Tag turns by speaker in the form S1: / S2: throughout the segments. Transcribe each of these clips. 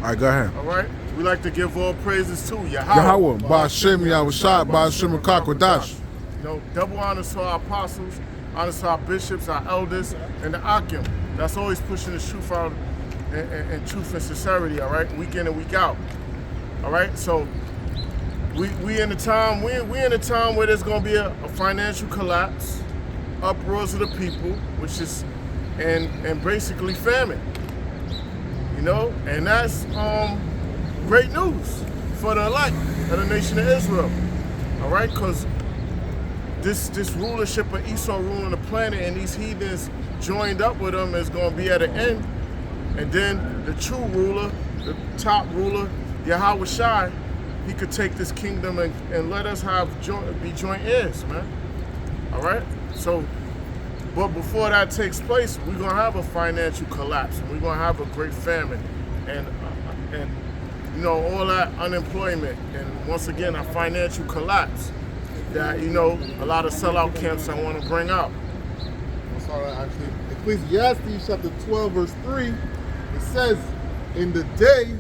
S1: All right, go ahead.
S2: All right? We like to give all praises to Yahweh.
S1: Yahweh, Ba'ashem, Yahushua, Ba'ashem, Kakwadash.
S2: You know, double honors to our apostles, honors to our bishops, our elders, and the Akim. That's always pushing the truth out and truth and sincerity, all right? Week in and week out. All right? So we in a time where there's gonna be a financial collapse, uproars of the people, which is and basically famine. You know, and that's great news for the elect of the nation of Israel. All right, because this rulership of Esau ruling the planet and these heathens joined up with them is going to be at an end. And then the true ruler, the top ruler, Yahweh Shai, he could take this kingdom and let us be joint heirs, man. All right? So, but before that takes place, we're going to have a financial collapse. And we're going to have a great famine. And you know, all that unemployment. And once again, a financial collapse that, you know, a lot of sellout camps I want to bring out.
S3: Sorry, actually, Ecclesiastes chapter 12, verse 3, it says, in the day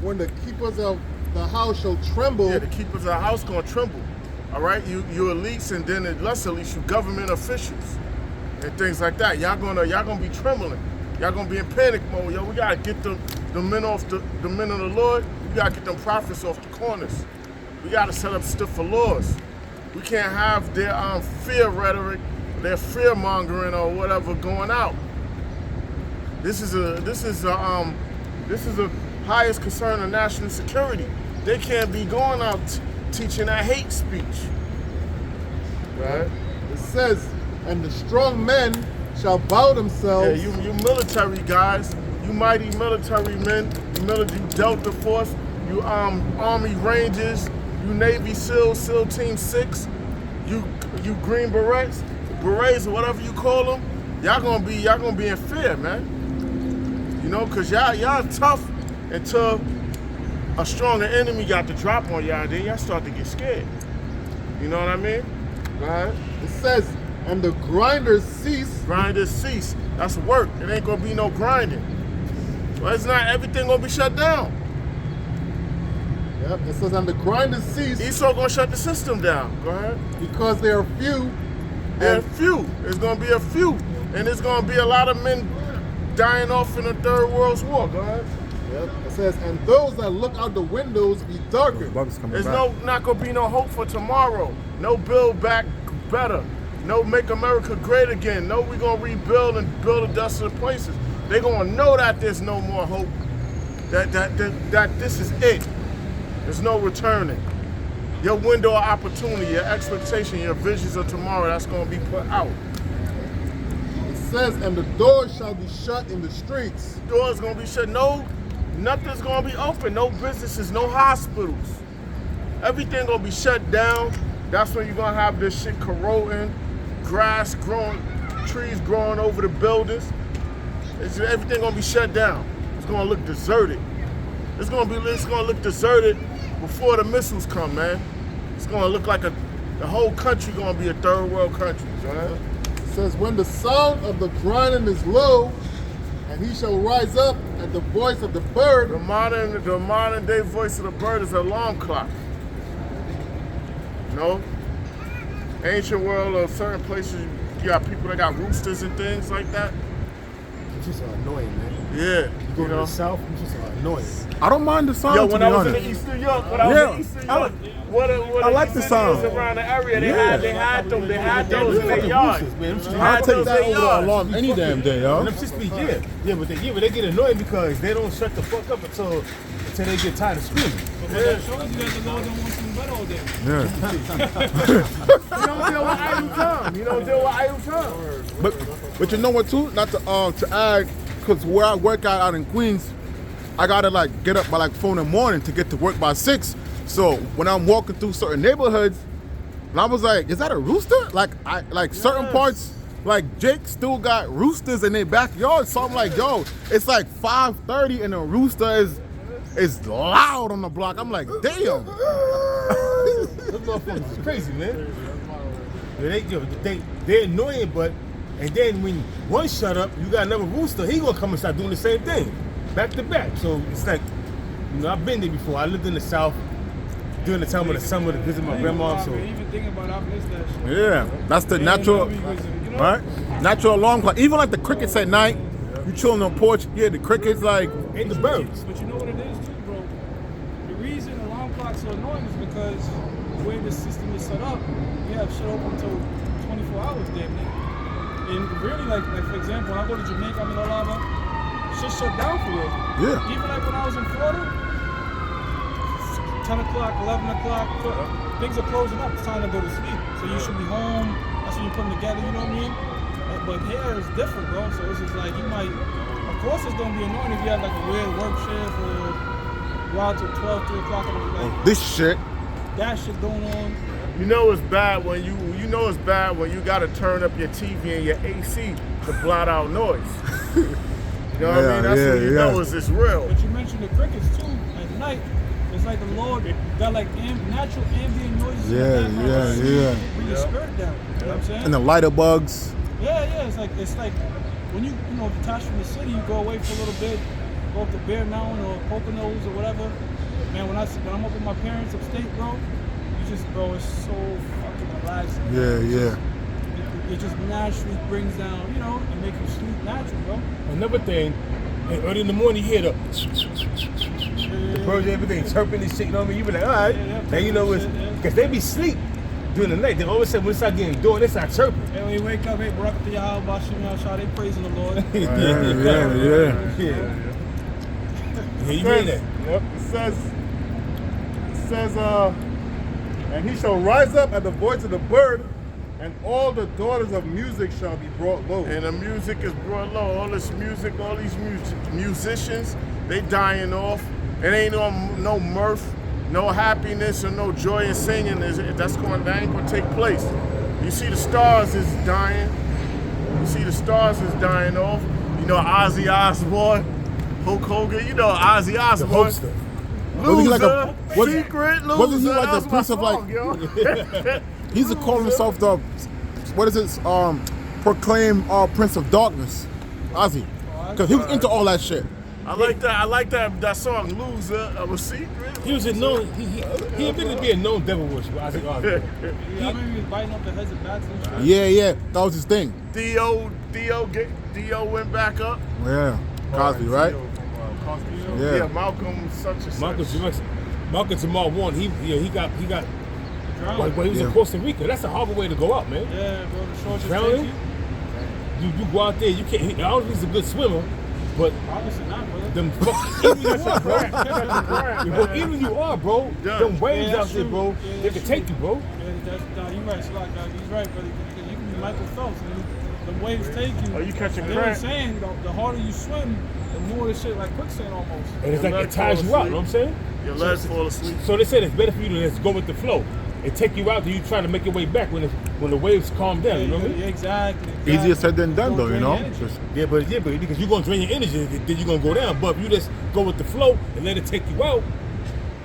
S3: when the keepers of the house shall tremble.
S2: Yeah, the keepers of the house gonna tremble. All right, you elites, and then at less elites, you government officials and things like that. Y'all gonna be trembling. Y'all gonna be in panic mode. Yo, we gotta get the men off the men of the Lord. We gotta get them prophets off the corners. We gotta set up stiffer laws. We can't have their fear rhetoric, their fear mongering or whatever going out. This is a highest concern of national security. They can't be going out teaching that hate speech. Right?
S3: It says, and the strong men shall bow themselves.
S2: Yeah, you military guys, you mighty military men, you Delta Force, you Army Rangers, you Navy SEAL, SEAL Team 6, you Green Berets, or whatever you call them. Y'all gonna be in fear, man. You know, cause y'all tough until a stronger enemy got the drop on y'all. Then y'all start to get scared. You know what I mean? Go ahead.
S3: It says, and the grinders cease.
S2: Grinders cease. That's work. It ain't gonna be no grinding. Well, it's not everything gonna be shut down.
S3: Yep. It says, and the grinders cease.
S2: Esau gonna shut the system down. Go ahead.
S3: Because they are few.
S2: They're few. It's gonna be a few, and there's gonna be a lot of men dying off in the Third World War. Go ahead.
S3: Yep. It says, and those that look out the windows be darkened.
S2: There's not gonna be no hope for tomorrow. No build back better. No make America great again. No, we gonna rebuild and build the dust of the places. They gonna know that there's no more hope. That this is it. There's no returning. Your window of opportunity, your expectation, your visions of tomorrow, that's gonna be put out.
S3: It says, and the doors shall be shut in the streets.
S2: Doors gonna be shut. No, nothing's gonna be open. No businesses, no hospitals. Everything gonna be shut down. That's when you're gonna have this shit corroding, grass growing, trees growing over the buildings. Everything gonna be shut down. It's gonna look deserted. It's gonna look deserted before the missiles come, man. It's gonna look like the whole country gonna be a third world country, right?
S3: It says, when the sound of the grinding is low, and he shall rise up at the voice of the bird.
S2: The modern day voice of the bird is an alarm clock. You know? Ancient world or certain places, you got people that got roosters and things like that.
S4: It's just annoying, man.
S2: Yeah.
S4: You go to the south, it's just annoying.
S1: I don't mind the sound.
S2: Yo, when
S1: to be
S2: I was
S1: honest.
S2: in Eastern York, what
S1: I like the sound
S2: around the area. They had those in their yard.
S1: I'll take that over the alarm any damn day, yo.
S4: But they get annoying because they don't shut the fuck up until they get tired of screaming.
S2: Yeah. You don't deal with idle time.
S1: But you know what too? Not to add, because where I work out in Queens, I gotta like get up by like 4 in the morning to get to work by 6. So when I'm walking through certain neighborhoods, and I was like, is that a rooster? Like certain parts, like Jake still got roosters in their backyard. So I'm like, yo, it's like 5:30 and the rooster is loud on the block. I'm like, damn.
S4: Those motherfuckers is crazy, man. They're annoying, and then when one shut up, you got another rooster, he gonna come and start doing the same thing, back to back. So it's like, You know, I've been there before. I lived in the South during the time of the summer to visit my grandma. So
S5: Even thinking about I miss that shit.
S1: Yeah, that's the natural, right? Natural alarm clock. Even like the crickets at night, you chilling on the porch, yeah, the crickets like,
S4: and the birds.
S5: But you know what it is too, bro? The reason alarm clocks are annoying is because the way the system is set up, we have shit open until 24 hours damn near. And really, like for example, when I go to Jamaica, I'm in Olava, shit shut down for real.
S1: Yeah.
S5: Even like when I was in Florida, 10 o'clock, 11 o'clock, things are closing up. It's time to go to sleep. So you should be home. That's when you put them together, you know what I mean? But here it's different, bro. So it's just like you might, of course it's going to be annoying if you have like a weird work shift or go out till 12, 3 o'clock and like,
S1: this shit.
S5: that shit going on.
S2: You know it's bad when you gotta turn up your TV and your AC to blot out noise. You know what I mean? That's when you know it's real.
S5: But you mentioned the crickets too. At night, it's like the Lord got like natural ambient noises.
S1: Yeah.
S5: Bring your spirit down. You know what I'm saying?
S1: And the lighter bugs.
S5: Yeah. It's like when you detach from the city, you go away for a little bit, go up to Bear Mountain or Poconos or whatever. Man, when I'm up with my parents upstate, bro, bro, it's so fucking relaxing.
S1: Yeah.
S5: It just naturally brings down, and make you sleep natural, bro.
S4: Another thing, early in the morning you hear the birds and everything chirping and shit, you know what I mean? You be like, all right. Now you know it's, because they be asleep during the night. Then all of a sudden when it start getting dark, they start chirping.
S5: And when you wake up, hey, Barak to Yahweh, Bashim Yahshua, they praising the Lord.
S1: Yeah.
S4: Yeah, you mean that?
S3: Yep. It says, and he shall rise up at the voice of the bird, and all the daughters of music shall be brought low.
S2: And the music is brought low. All this music, all these musicians, they dying off. It ain't no mirth, no happiness, or no joy in singing. That ain't gonna take place. You see the stars is dying. You see the stars is dying off. You know Ozzy Osbourne, Hulk Hogan. You know Ozzy Osbourne. Loser, secret loser.
S1: Wasn't he like
S2: That's
S1: the
S2: my
S1: prince of
S2: song,
S1: he's calling himself the, what is it, proclaimed Prince of Darkness, Ozzy. Because he was into all that shit.
S2: I like that song, Loser, of a secret.
S4: He was a known, he admitted to be a known devil worshiper, Isaac Osbourne.
S5: I remember he was biting off the heads of bats and shit.
S1: Yeah, that was his thing.
S2: Dio went back up.
S1: Yeah, Cosby, right?
S2: Yeah, Malcolm such and such.
S4: Malcolm Jamal Warren, he got
S5: Drowning.
S4: when he was in Costa Rica. That's a horrible way to go out, man.
S5: Yeah, bro, the shorts
S4: Drowning? You go out there, you can't. I don't think he's a good swimmer, but
S5: Obviously not, brother.
S4: them even you are, bro. Even you are, bro. Them waves out there, bro. They can take you, bro.
S5: Yeah, you're right, Salak, he's right, brother. You can be Michael Phelps, and the waves take you.
S2: Are you catching
S5: They were
S2: cramp?
S5: saying the harder you swim, the more the shit like quicksand almost.
S4: And it's like it tires you out. You know what I'm saying?
S2: Your legs fall asleep.
S4: So they said it's better for you to just go with the flow and take you out than you try to make your way back when the waves calm down. You know what I mean?
S5: Yeah, exactly.
S1: Easier said than done, though,
S5: Don't
S1: you know?
S5: drain your energy.
S4: Yeah, but because you're gonna drain your energy, then you're gonna go down. But if you just go with the flow and let it take you out,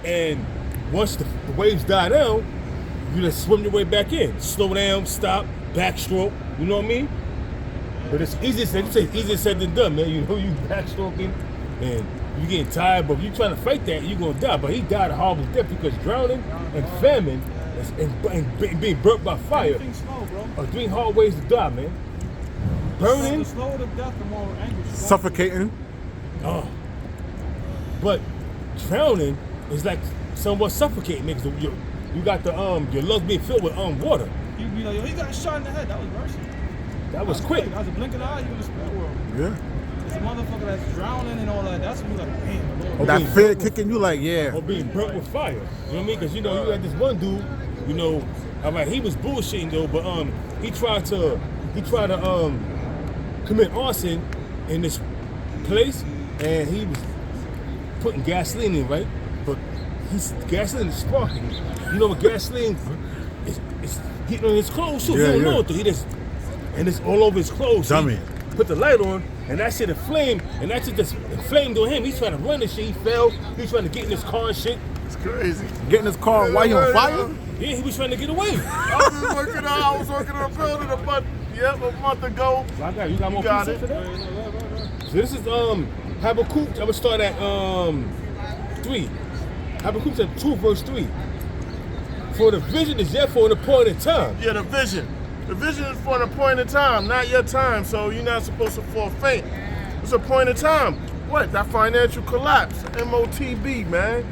S4: and once the waves die down, you just swim your way back in. Slow down, stop, backstroke. You know what I mean? But it's easier said than done, man. You know, you backstroking and you getting tired, but if you trying to fight that, you're gonna die. But he died a horrible death because drowning and famine and being burnt by fire
S5: Everything's slow, bro.
S4: are 3 hard ways to die, man. Burning,
S5: The slower the death, the more anguish.
S1: Suffocating.
S4: oh. But drowning is like somewhat suffocating, niggas. You got the your lungs being filled with water.
S5: You'd be like, yo, he got shot in the head. That was mercy.
S4: That was quick.
S5: That was a blink of the eye, you in the spirit world.
S1: Yeah.
S5: It's a motherfucker that's drowning and all that. That's when you're like, damn, Lord.
S1: That fear kicking you like, yeah.
S4: Or being burnt with fire. You know what I mean? Because you had this one dude, all right, he was bullshitting though, but he tried to commit arson in this place, and he was putting gasoline in, right? But gasoline is sparking. You know what gasoline is getting on his clothes too.
S1: Yeah,
S4: He don't
S1: yeah.
S4: know it though. And it's all over his clothes.
S1: Dummy.
S4: He put the light on, and that shit inflamed, and that shit just inflamed on him. He's trying to run this shit. He fell. He's trying to get in his car and shit.
S2: It's crazy.
S1: Get in his car while he on fire?
S4: Yeah, he was trying to get away.
S2: I was working on a building a month ago.
S4: You got more
S2: got
S4: pieces
S2: it.
S4: for that? So this is Habakkuk. I'm gonna start at 3. Habakkuk chapter 2, verse 3. For the vision is yet for an appointed time.
S2: Yeah, the vision. The vision is for an appointed time, not your time. So you're not supposed to fall faint. It's an appointed time. What? That financial collapse, MOTB, man.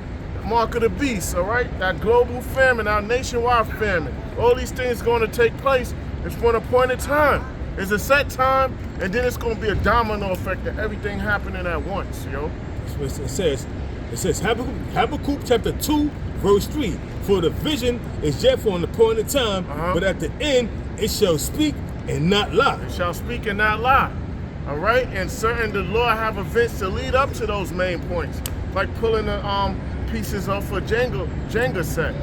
S2: Mark of the beast, all right? That global famine, our nationwide famine. All these things going to take place. It's for an appointed time. It's a set time, and then it's going to be a domino effect of everything happening at once, yo.
S4: It says Habakkuk chapter 2, verse 3. For the vision is yet for an appointed time, but at the end it shall speak and not lie.
S2: It shall speak and not lie. All right? And the Lord have events to lead up to those main points. Like pulling the pieces off a Jenga set.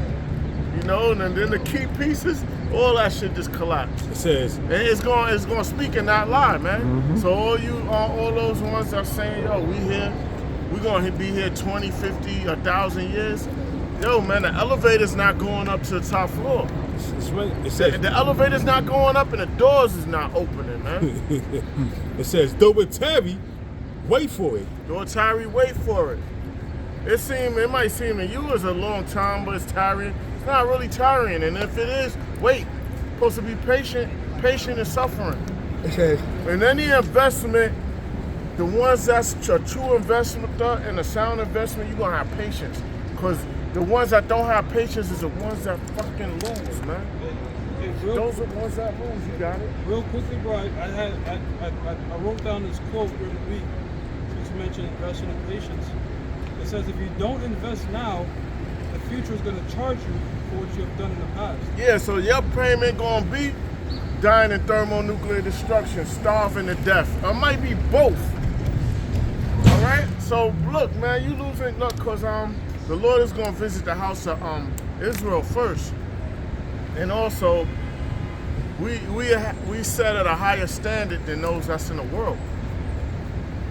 S2: You know, and then the key pieces, all that shit just collapse.
S4: It says,
S2: and it's going to speak and not lie, man. So all those ones that are saying, yo, we're going to be here 20, 50, 1,000 years. Yo, man, the elevator's not going up to the top floor.
S4: It says,
S2: the elevator's not going up and the doors is not opening, man.
S4: It says, though it tarry, wait for it.
S2: Though it tarry, wait for it. It might seem to you as a long time, but it's tarrying. It's not really tarrying, and if it is, wait. Supposed to be patient and suffering.
S4: It says,
S2: in any investment, the ones that's a true investment and a sound investment, you're gonna have patience. Because the ones that don't have patience is the ones that fucking lose, man. Those are the ones that lose, you got it.
S5: Real quickly, bro, I wrote down this quote during the week, since you mentioned investing in patience. It says, if you don't invest now, the future is going to charge you for what you have done in the past.
S2: Yeah, so your payment going to be dying in thermonuclear destruction, starving to death. It might be both. All right? So, look, man, you losing, look, because the Lord is going to visit the house of Israel first. And also, we set at a higher standard than those that's in the world.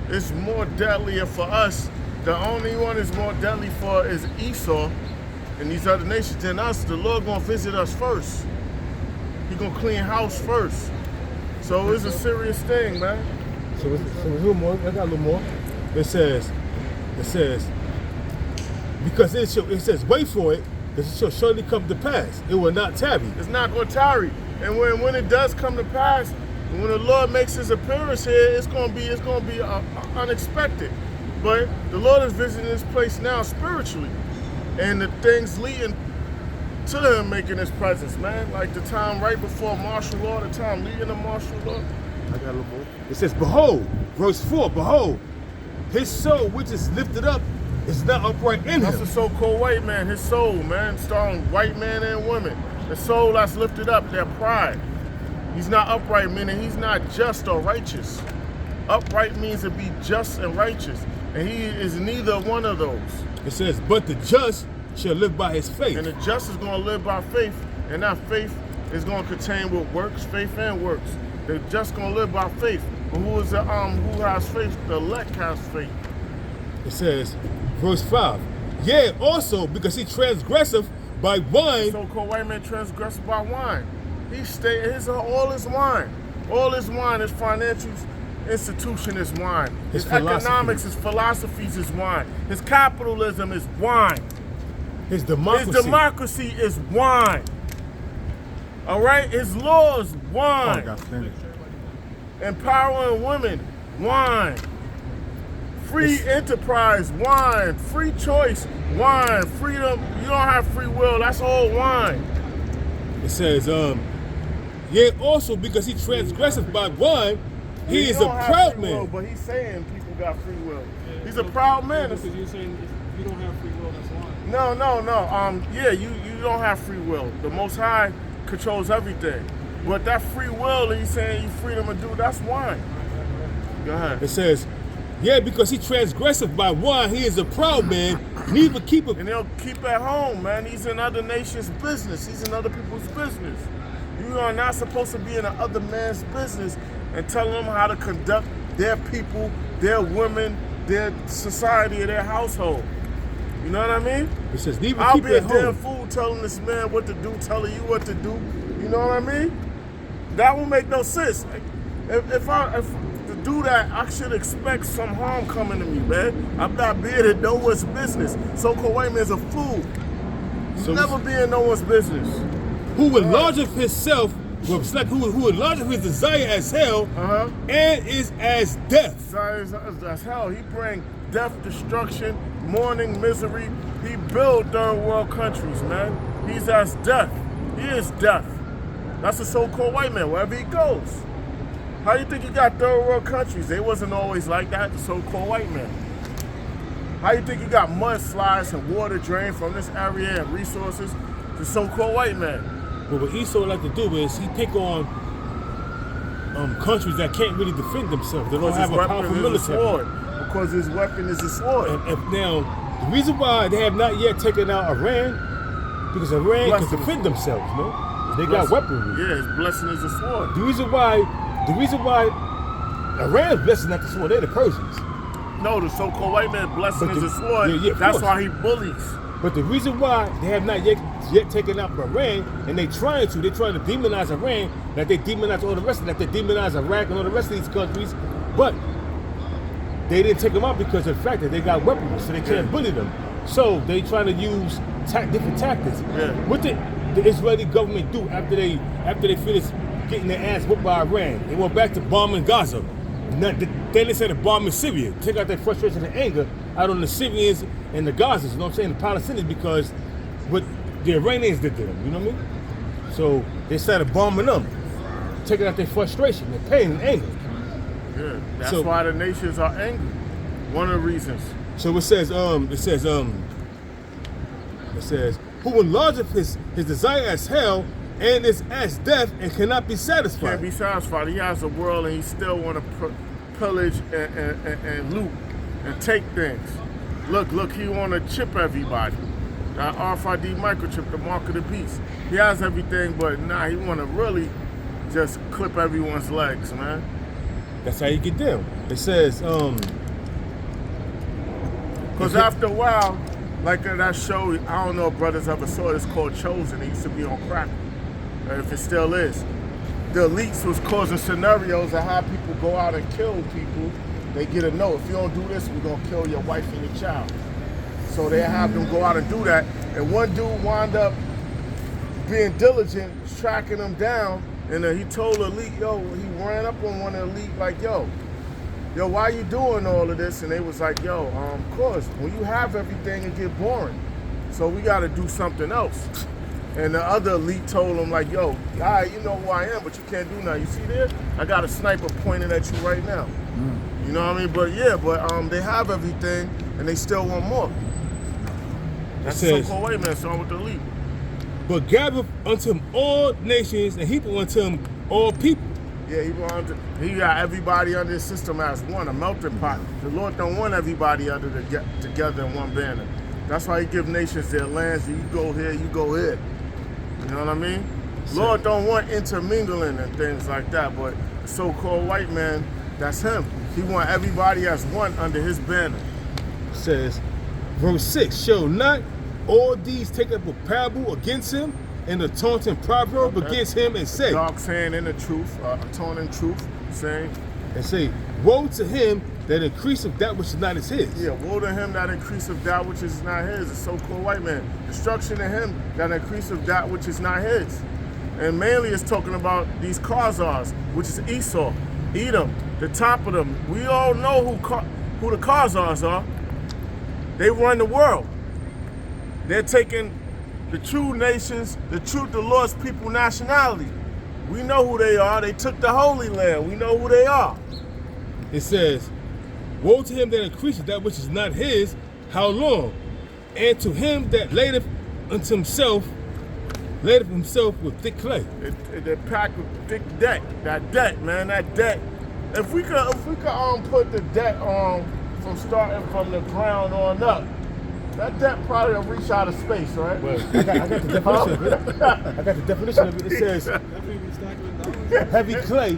S2: It's more deadlier for us. The only one is more deadly for is Esau and these other nations than us. The Lord gonna visit us first. He gonna clean house first. So it's a serious thing, man.
S4: So it's a little more. I got a little more. It says, because it says, wait for it, because it shall surely come to pass. It will not tarry.
S2: It's not gonna tarry. And when it does come to pass, when the Lord makes His appearance here, it's gonna be unexpected. But the Lord is visiting this place now spiritually. And the things leading to Him making His presence, man. Like the time right before martial law, the time leading to martial law.
S4: I got a little more. It says, behold, verse 4, behold, his soul which is lifted up is not upright in
S2: That's
S4: him.
S2: the so-called white man, his soul, man. Starring white men and women. The soul that's lifted up, their pride. He's not upright, meaning he's not just or righteous. Upright means to be just and righteous. And he is neither one of those.
S4: It says, but the just shall live by his faith.
S2: And the just is going to live by faith, and that faith is going to contain with works, faith and works. The just going to live by faith. But who has faith? The elect has faith.
S4: It says, verse 5, yea, also because he transgresseth by wine.
S2: So-called white man transgressed by wine. He stayed all his wine. All his wine, his financial institution is wine. His economics, his philosophies is wine. His capitalism is wine.
S4: His democracy
S2: is wine. All right? His laws, wine. Empowering women, wine. Free enterprise, wine. Free choice, wine. Freedom, you don't have free will, that's all wine.
S4: It says, yea, also because he transgresseth by wine, he is a proud man.
S2: Will, but he's saying people got free will. He's a proud man.
S5: Because you're saying if you don't have free will, that's wine.
S2: No. Yeah, you don't have free will. The Most High controls everything. But that free will that he's saying you freedom to do, that's wine. Go ahead.
S4: It says, yeah, because he transgresseth by wine, he is a proud man, neither keepeth.
S2: And he'll keep at home, man. He's in other nations' business. He's in other people's business. You are not supposed to be in another man's business and tell them how to conduct their people, their women, their society, or their household. You know what I mean?
S4: It says, neither
S2: I'll
S4: keep
S2: be a
S4: at home.
S2: damn fool telling this man what to do, telling you what to do. You know what I mean? That will make no sense. If the do that, I should expect some harm coming to me, man. I'm not being in no one's business. So-called white man's a fool.
S4: So
S2: Never be in no one's business.
S4: who enlargeth himself, who enlargeth his desire as hell, and is as death.
S2: That's hell. He bring death, destruction, mourning, misery. He built third world countries, man. He's as death. He is death. That's a so-called white man, wherever he goes. How do you think he got third world countries? They wasn't always like that, the so-called white man. How you think he got mudslides and water drain from this area and resources? The so-called white man.
S4: But what Esau like to do is he pick on countries that can't really defend themselves. They don't have a powerful military.
S2: Because his weapon is a sword.
S4: And now, the reason why they have not yet taken out Iran, because Iran can defend themselves, man. They got weaponry.
S2: Yeah, his blessing is a sword.
S4: The reason why Iran's blessing not the sword, they're the Persians.
S2: No, the so-called white man blessing is a sword. That's why he bullies.
S4: But the reason why they have not yet taken out Iran, and they're trying to demonize Iran, like they demonize all the rest of that, they demonize Iraq and all the rest of these countries, but they didn't take them out because of the fact that they got weaponry, so they can't bully them. So they trying to use different tactics.
S2: Yeah.
S4: What did the Israeli government do after they finished getting their ass whooped by Iran? They went back to bombing Gaza. Then they said to bomb Syria, take out their frustration and anger out on the Syrians and the Gazans, you know what I'm saying, the Palestinians, because what the Iranians did to them, you know what I mean? So they started bombing them, taking out their frustration, their pain and anger.
S2: Yeah, that's why the nations are angry. One of the reasons.
S4: So it says, who enlargeth his desire as hell and is as death and cannot be satisfied.
S2: Can't be satisfied. He has a world and he still want to pillage and loot and take things. Look, he want to chip everybody. That RFID microchip, the mark of the beast. He has everything, but he want to really just clip everyone's legs, man.
S4: That's how you get them. It says,
S2: because after a while, like that show, I don't know if brothers ever saw it, it's called Chosen. It used to be on crack, if it still is. The elites was causing scenarios of how people go out and kill people. They get a note, if you don't do this, we're going to kill your wife and your child. So they have them go out and do that. And one dude wound up being diligent, tracking them down. And he told the elite, he ran up on one of the elite like, yo, why you doing all of this? And they was like, of course, when you have everything, it get boring. So we got to do something else. And the other elite told him like, all right, you know who I am, but you can't do nothing. You see there? I got a sniper pointed at you right now. You know what I mean? But they have everything and they still want more. That's the so-called white man song with the elite.
S4: But gather unto him all nations and heap unto him all people.
S2: Yeah, he got everybody under his system as one, a melting pot. The Lord don't want everybody together in one banner. That's why he give nations their lands. You go here, you go here. You know what I mean? Lord don't want intermingling and things like that, but the so-called white man, that's him. He want everybody as one under his banner.
S4: It says, verse 6, shall not all these take up a parable against him and a taunting proverb against him and say,
S2: dark saying in the truth, taunting truth, saying,
S4: and say, woe to him that increaseth that which is not his.
S2: Yeah, woe to him that increaseth that which is not his, the so-called white man. Destruction to him that increaseth that which is not his. And mainly it's talking about these Khazars, which is Esau, Edom, the top of them. We all know who the Khazars are. They run the world. They're taking the true nations, the Lord's people nationality. We know who they are. They took the Holy Land. We know who they are.
S4: It says, woe to him that increaseth that which is not his, how long? And to him that ladeth unto himself, with thick clay.
S2: They're packed with thick debt. That debt, man, that debt. If we could put the debt on from starting from the ground on up, that debt probably will reach out of space, right?
S4: Well, I got the definition of it. I got the definition of it. It says heavy clay.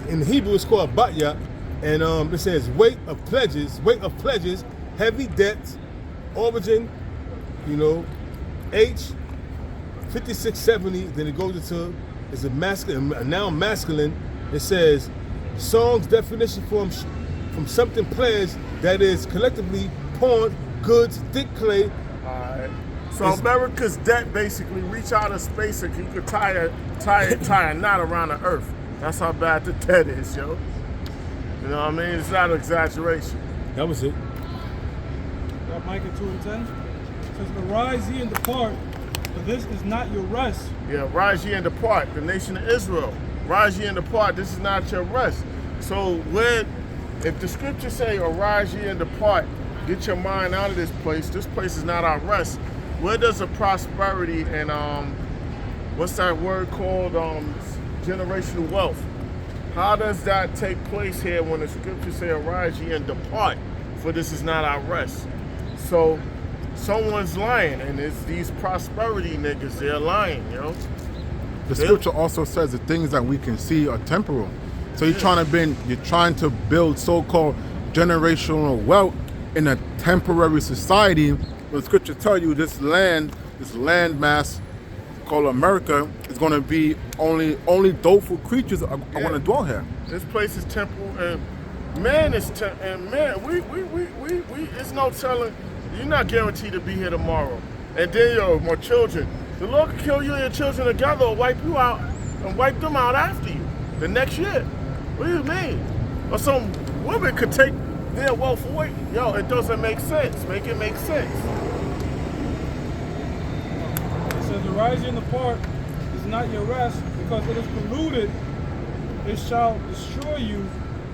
S4: In Hebrew, it's called batya, and it says weight of pledges, heavy debts, origin, H, 5670. Then it goes into it's a noun masculine. It says Song's definition from something players that is collectively pawned goods, thick clay.
S2: Alright. So America's debt basically reach out of space and you could tie a knot around the earth. That's how bad the debt is, yo. You know what I mean? It's not an exaggeration.
S4: That was it.
S5: Got Micah 2 and 10. It says, arise ye and depart, for this is not your rest.
S2: Yeah, rise ye and depart, the nation of Israel. Rise ye and depart, this is not your rest. So if the scriptures say, arise ye and depart, get your mind out of this place is not our rest. Where does the prosperity and what's that word called, generational wealth? How does that take place here when the scriptures say, arise ye and depart, for this is not our rest? So someone's lying, and it's these prosperity niggas, they're lying, yo.
S1: The scripture also says the things that we can see are temporal. So you're trying to build so-called generational wealth in a temporary society. But the scripture tell you this land mass called America is going to be only doleful creatures are going to dwell here.
S2: This place is temporal, and man is and man, we it's no telling. You're not guaranteed to be here tomorrow. And then my children, the Lord could kill you and your children together or wipe you out and wipe them out after you the next year. What do you mean? Or some woman could take their wealth away. Yo, it doesn't make sense. Make it make sense.
S5: It says, arise ye and depart is not your rest, because it is polluted. It shall destroy you,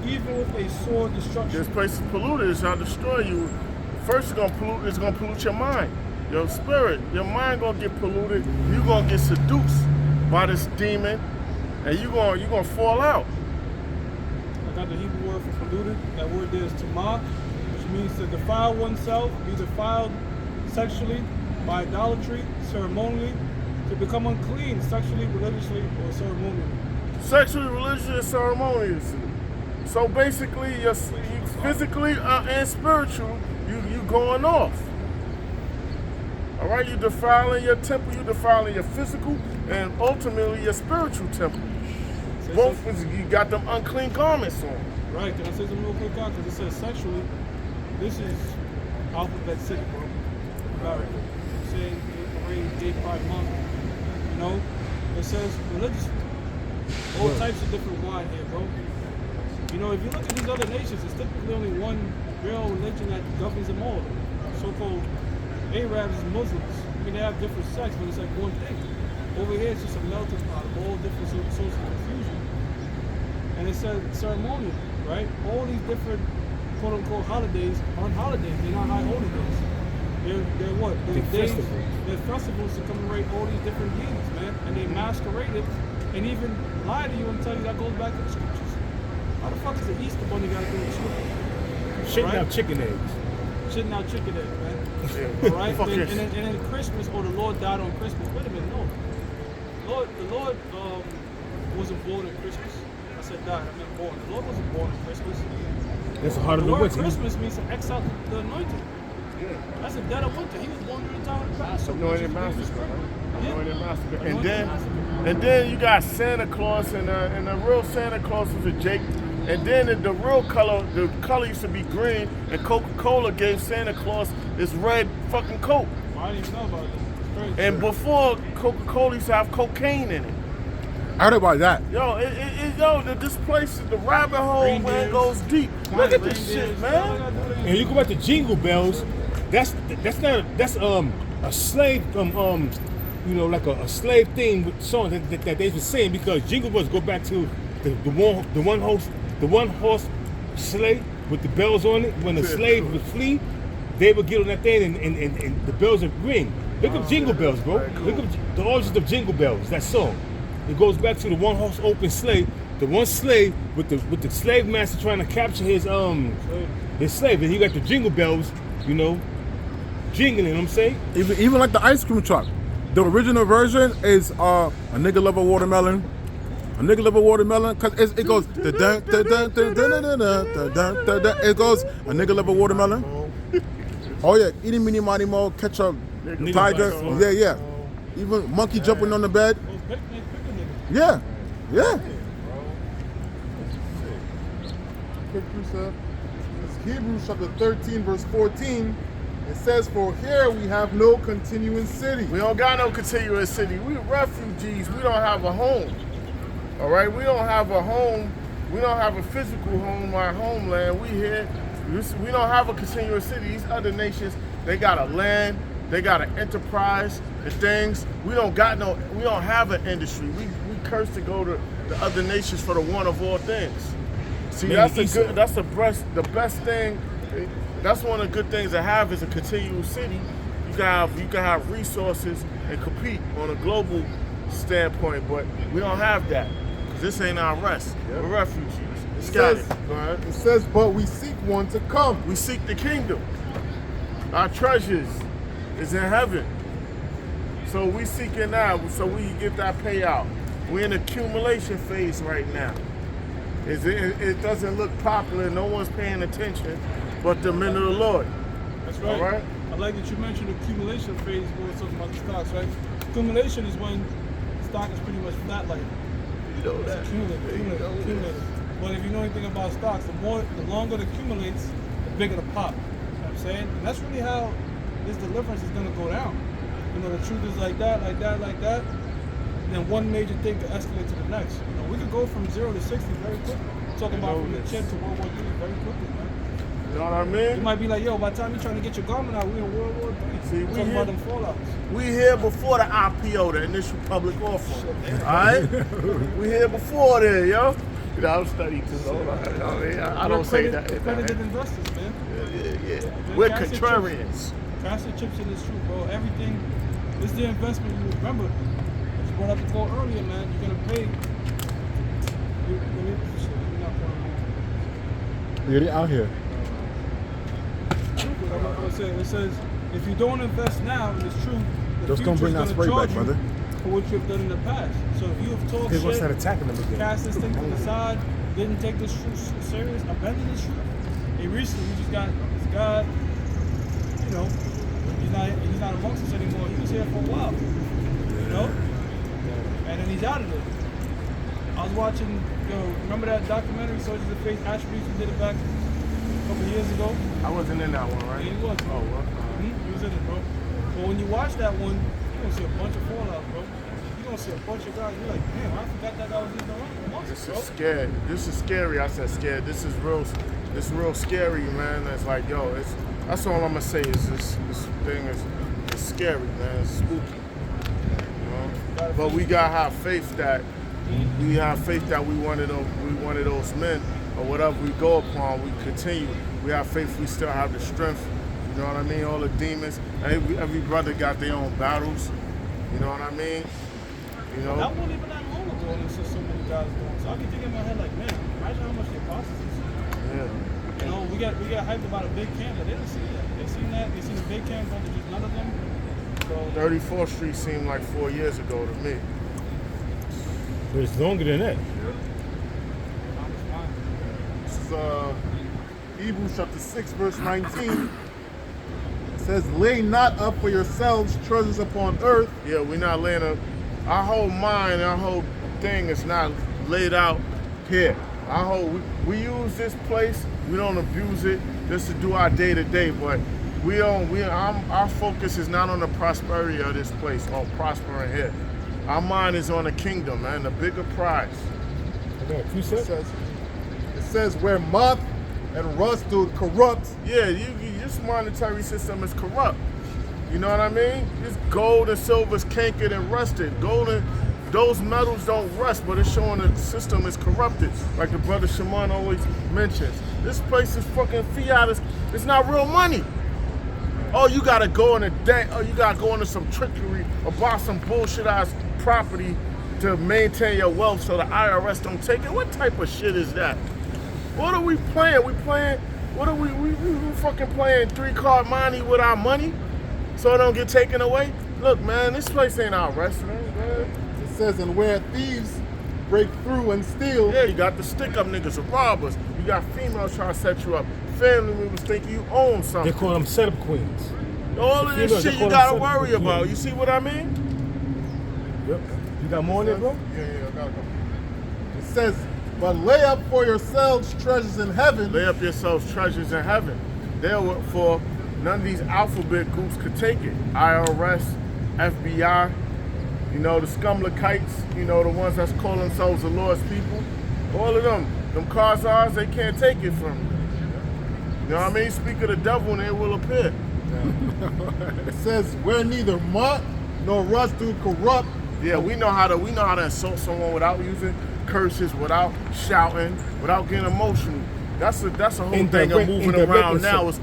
S5: even with a sword destruction.
S2: This place is polluted. It shall destroy you. First, it's gonna pollute your mind, your spirit. Your mind gonna get polluted. You gonna get seduced by this demon, and you gonna fall out.
S5: I got the Hebrew word for polluted. That word there is tamah, which means to defile oneself, be defiled sexually, by idolatry, ceremonially, to become unclean sexually, religiously, or ceremonially.
S2: Sexually, religiously, and ceremoniously. So basically, you physically and spiritual, you going off. All right, you defiling your temple, you defiling your physical, and ultimately your spiritual temple. Both, you got them unclean garments on.
S5: Right, can I say something real quick, God? Because it says sexually, this is Alphabet City, bro. America. Saying Gay Pride Month, you know? It says religiously. All types of different wine here, bro. You know, if you look at these other nations, it's typically only one real religion that governs them all. So-called Arabs and Muslims. I mean, they have different sects, but it's like one thing. Over here, it's just a melting pot of all different sources of confusion. And it says ceremonial, right? All these different quote-unquote holidays aren't holidays. They're not high holy days. They're what? They're days. They're festivals to commemorate all these different beings, man. And they masquerade it and even lie to you and tell you that goes back to the scriptures. How the fuck is the Easter Bunny got to do with scripture?
S4: Shitting out chicken eggs.
S5: Shitting out chicken eggs, man.
S2: Yeah.
S5: All right? And then Christmas, or the Lord died on Christmas. Wait a minute, no. The Lord wasn't born on Christmas. I said died, I meant born. The Lord wasn't born on Christmas.
S4: That's the heart of the
S5: word
S4: winter.
S5: Christmas means to exalt the anointed.
S2: Yeah.
S5: That's the dead of winter. He was born during the time of the Passover.
S2: Anointed massacre, right?
S5: Yeah.
S2: Anointed massacre.
S5: Anointed massacre.
S2: And then you got Santa Claus, and the real Santa Claus was a Jake. And then the real color, the color used to be green, and Coca-Cola gave Santa Claus this red fucking coat.
S5: I didn't even know about this. It's crazy.
S2: And before, Coca-Cola used to have cocaine in it.
S1: I heard about that.
S2: Yo, this place, the rabbit hole,
S5: Green
S2: man,
S5: beers.
S2: goes deep. Look at this shit, man.
S4: And you go back to Jingle Bells. That's a slave you know, like a slave thing with songs that they were saying, because Jingle Bells go back to the one horse sleigh with the bells on it. When the slave would flee, they would get on that thing and the bells would ring. Look up Jingle Bells, bro. Look up the origins of Jingle Bells. That song. It goes back to the one horse open sleigh, the one slave with the slave master trying to capture his slave, and he got the jingle bells, you know, jingling. You know what I'm saying?
S1: Even like the ice cream truck. The original version is a nigga love a watermelon. A nigga love a watermelon, cause it goes the dun dun dun dun dun dun dun dun dun dun. It goes a nigga love a watermelon. Oh yeah, eating mini money mo, catch up, tiger. Yeah. Even monkey jumping on the bed. Yeah.
S3: quick precept. It's Hebrews chapter 13, verse 14. It says, "For here we have no continuing city."
S2: We don't got no continuous city. We refugees. We don't have a home. All right? We don't have a home. We don't have a physical home, our homeland. We here. We don't have a continuous city. These other nations, they got a land. They got an enterprise and things. We don't have an industry. We curse to go to the other nations for the one of all things. See, that's the best thing. That's one of the good things to have is a continuous city. You can have resources and compete on a global standpoint, but we don't have that because this ain't our rest. We're refugees.
S3: It says, "But we seek one to come."
S2: We seek the kingdom. Our treasures is in heaven. So we seeking now so we can get that payout. We're in accumulation phase right now. It doesn't look popular. No one's paying attention but the men of the Lord.
S5: That's right.
S2: All right?
S5: I like that you mentioned accumulation phase when we're talking about the stocks, right? Accumulation is when the stock is pretty much flatlining.
S2: You know
S5: It's
S2: that.
S5: accumulating. But if you know anything about stocks, the longer it accumulates, the bigger the pop. You know what I'm saying? And that's really how this deliverance is going to go down. You know, the truth is like that. And then one major thing to escalate to the next. You know, we could go from 0 to 60 very quickly. Talking about from the chip to World War III very quickly, man.
S2: You know what I mean?
S5: You might be like, yo, by the time you're trying to get your garment out, we in World War III.
S2: See, we
S5: talking
S2: here.
S5: about them fallouts.
S2: We here before the IPO, the initial public offering. All right? We here before there, yo. You know, I'm studying too. I don't say that.
S5: Accredited investors, man.
S2: Yeah. We're contrarians.
S5: Cash and chips in this truth, bro. Everything is the investment. You remember, as you brought up the quote earlier, man. You're gonna pay. You're not pouring.
S1: You're out here.
S5: It says, if you don't invest now in this truth, the
S1: Just don't
S5: future
S1: bring
S5: is
S1: that
S5: gonna
S1: spray back,
S5: charge you
S1: brother.
S5: for what you've done in the past. So if you have talked
S4: He's gonna start
S5: shit,
S4: attacking them again.
S5: cast this thing to the side, didn't take this truth serious, abandoned this truth. And recently we just got this guy, you know, he's not amongst us anymore. He was here for a while, you know, and then he's out of there. I was watching, remember that documentary, Soldiers of Faith Attributes? We did it back a couple years ago.
S2: I wasn't in that one, right?
S5: Yeah, he was.
S2: Oh, well.
S5: He was in it, bro. But when you watch that one, you're gonna see a bunch of fallout, bro. You're gonna see a bunch of guys. You're like, damn, I forgot that guy was even around.
S2: This is scared. This is scary. I said scared. This is real. It's real scary, man. It's like, yo, that's all I'm gonna say is this thing is scary, man. It's spooky. You know? But we gotta have faith that we one of those men or whatever we go upon, we continue. We have faith. We still have the strength. You know what I mean? All the demons. Every brother got their own battles. You know what I mean? You know.
S5: That wasn't even that long ago, and there's just so many guys going. So I can think in my head like, man, imagine how much the apostles is.
S2: Yeah.
S5: You know, we got hyped about a big camp, but they didn't see that. They seen that. They seen a big camp, but just none of them. So
S2: 34th Street seemed like 4 years ago to me.
S4: But it's longer than that.
S3: This is Hebrews chapter 6, verse 19. It says, "Lay not up for yourselves treasures upon earth."
S2: Yeah, we're not laying up. Our whole mind, our whole thing is not laid out here. We use this place. We don't abuse it just to do our day to day. But our focus is not on the prosperity of this place or prospering here. Our mind is on the kingdom, man, the bigger prize.
S3: It says where moth and rust do corrupt.
S2: Yeah, this monetary system is corrupt. You know what I mean? This gold and silver is cankered and rusted. Gold and those metals don't rust, but it's showing the system is corrupted. Like the brother Shimon always mentions. This place is fucking fiat. It's not real money. Oh, you gotta go in a debt. Oh, you gotta go into some trickery or buy some bullshit ass property to maintain your wealth so the IRS don't take it. What type of shit is that? What are we playing? We fucking playing 3-card money with our money so it don't get taken away? Look, man, this place ain't our restaurant, man.
S3: It says, and where thieves break through and steal.
S2: Yeah, you got the stick-up niggas, the robbers. You got females trying to set you up. Family members think you own something.
S4: They call them setup queens.
S2: All of this shit you gotta worry about. You see what I mean?
S4: Yep. You got more on there, bro?
S3: Yeah, I got a couple. It says, But lay up for yourselves treasures in heaven.
S2: Lay up yourselves treasures in heaven. Therefore, none of these alphabet groups could take it. IRS, FBI, you know, the scumlakites, you know, the ones that's calling themselves the Lord's people. All of them Khazars, they can't take it from you. You know what I mean? Speak of the devil and it will appear.
S3: It says, where neither moth nor rust do corrupt.
S2: Yeah, we know how to insult someone without using curses, without shouting, without getting emotional. That's a whole thing of moving around now. It's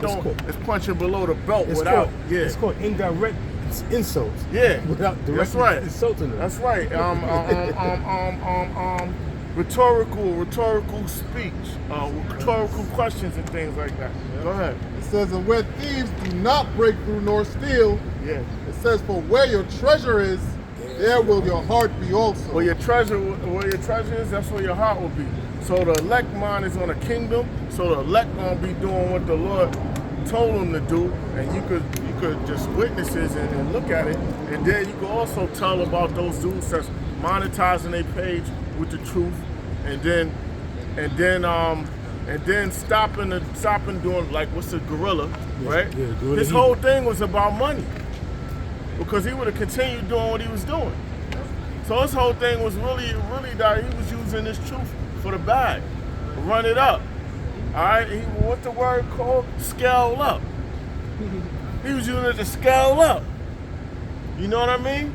S2: punching below the belt without.
S4: It's called indirect insults.
S2: Yeah,
S4: without
S2: that's right.
S4: insulting them.
S2: That's right. Rhetorical speech, rhetorical questions and things like that. Go ahead.
S3: It says, and where thieves do not break through nor steal.
S2: Yeah.
S3: It says, for where your treasure is, there will your heart be also.
S2: Where your treasure is, that's where your heart will be. So the elect mind is on a kingdom. So the elect gonna be doing what the Lord told them to do, and you could just witness it and look at it, and then you can also tell about those dudes that's monetizing their page with the truth, and then stopping doing like what's the gorilla, right?
S4: Yeah, gorilla
S2: His whole thing was about money, because he would have continued doing what he was doing. So his whole thing was really that he was using this truth for the bag, run it up. All right, what's the word called? Scale up. He was using it to scale up. You know what I mean?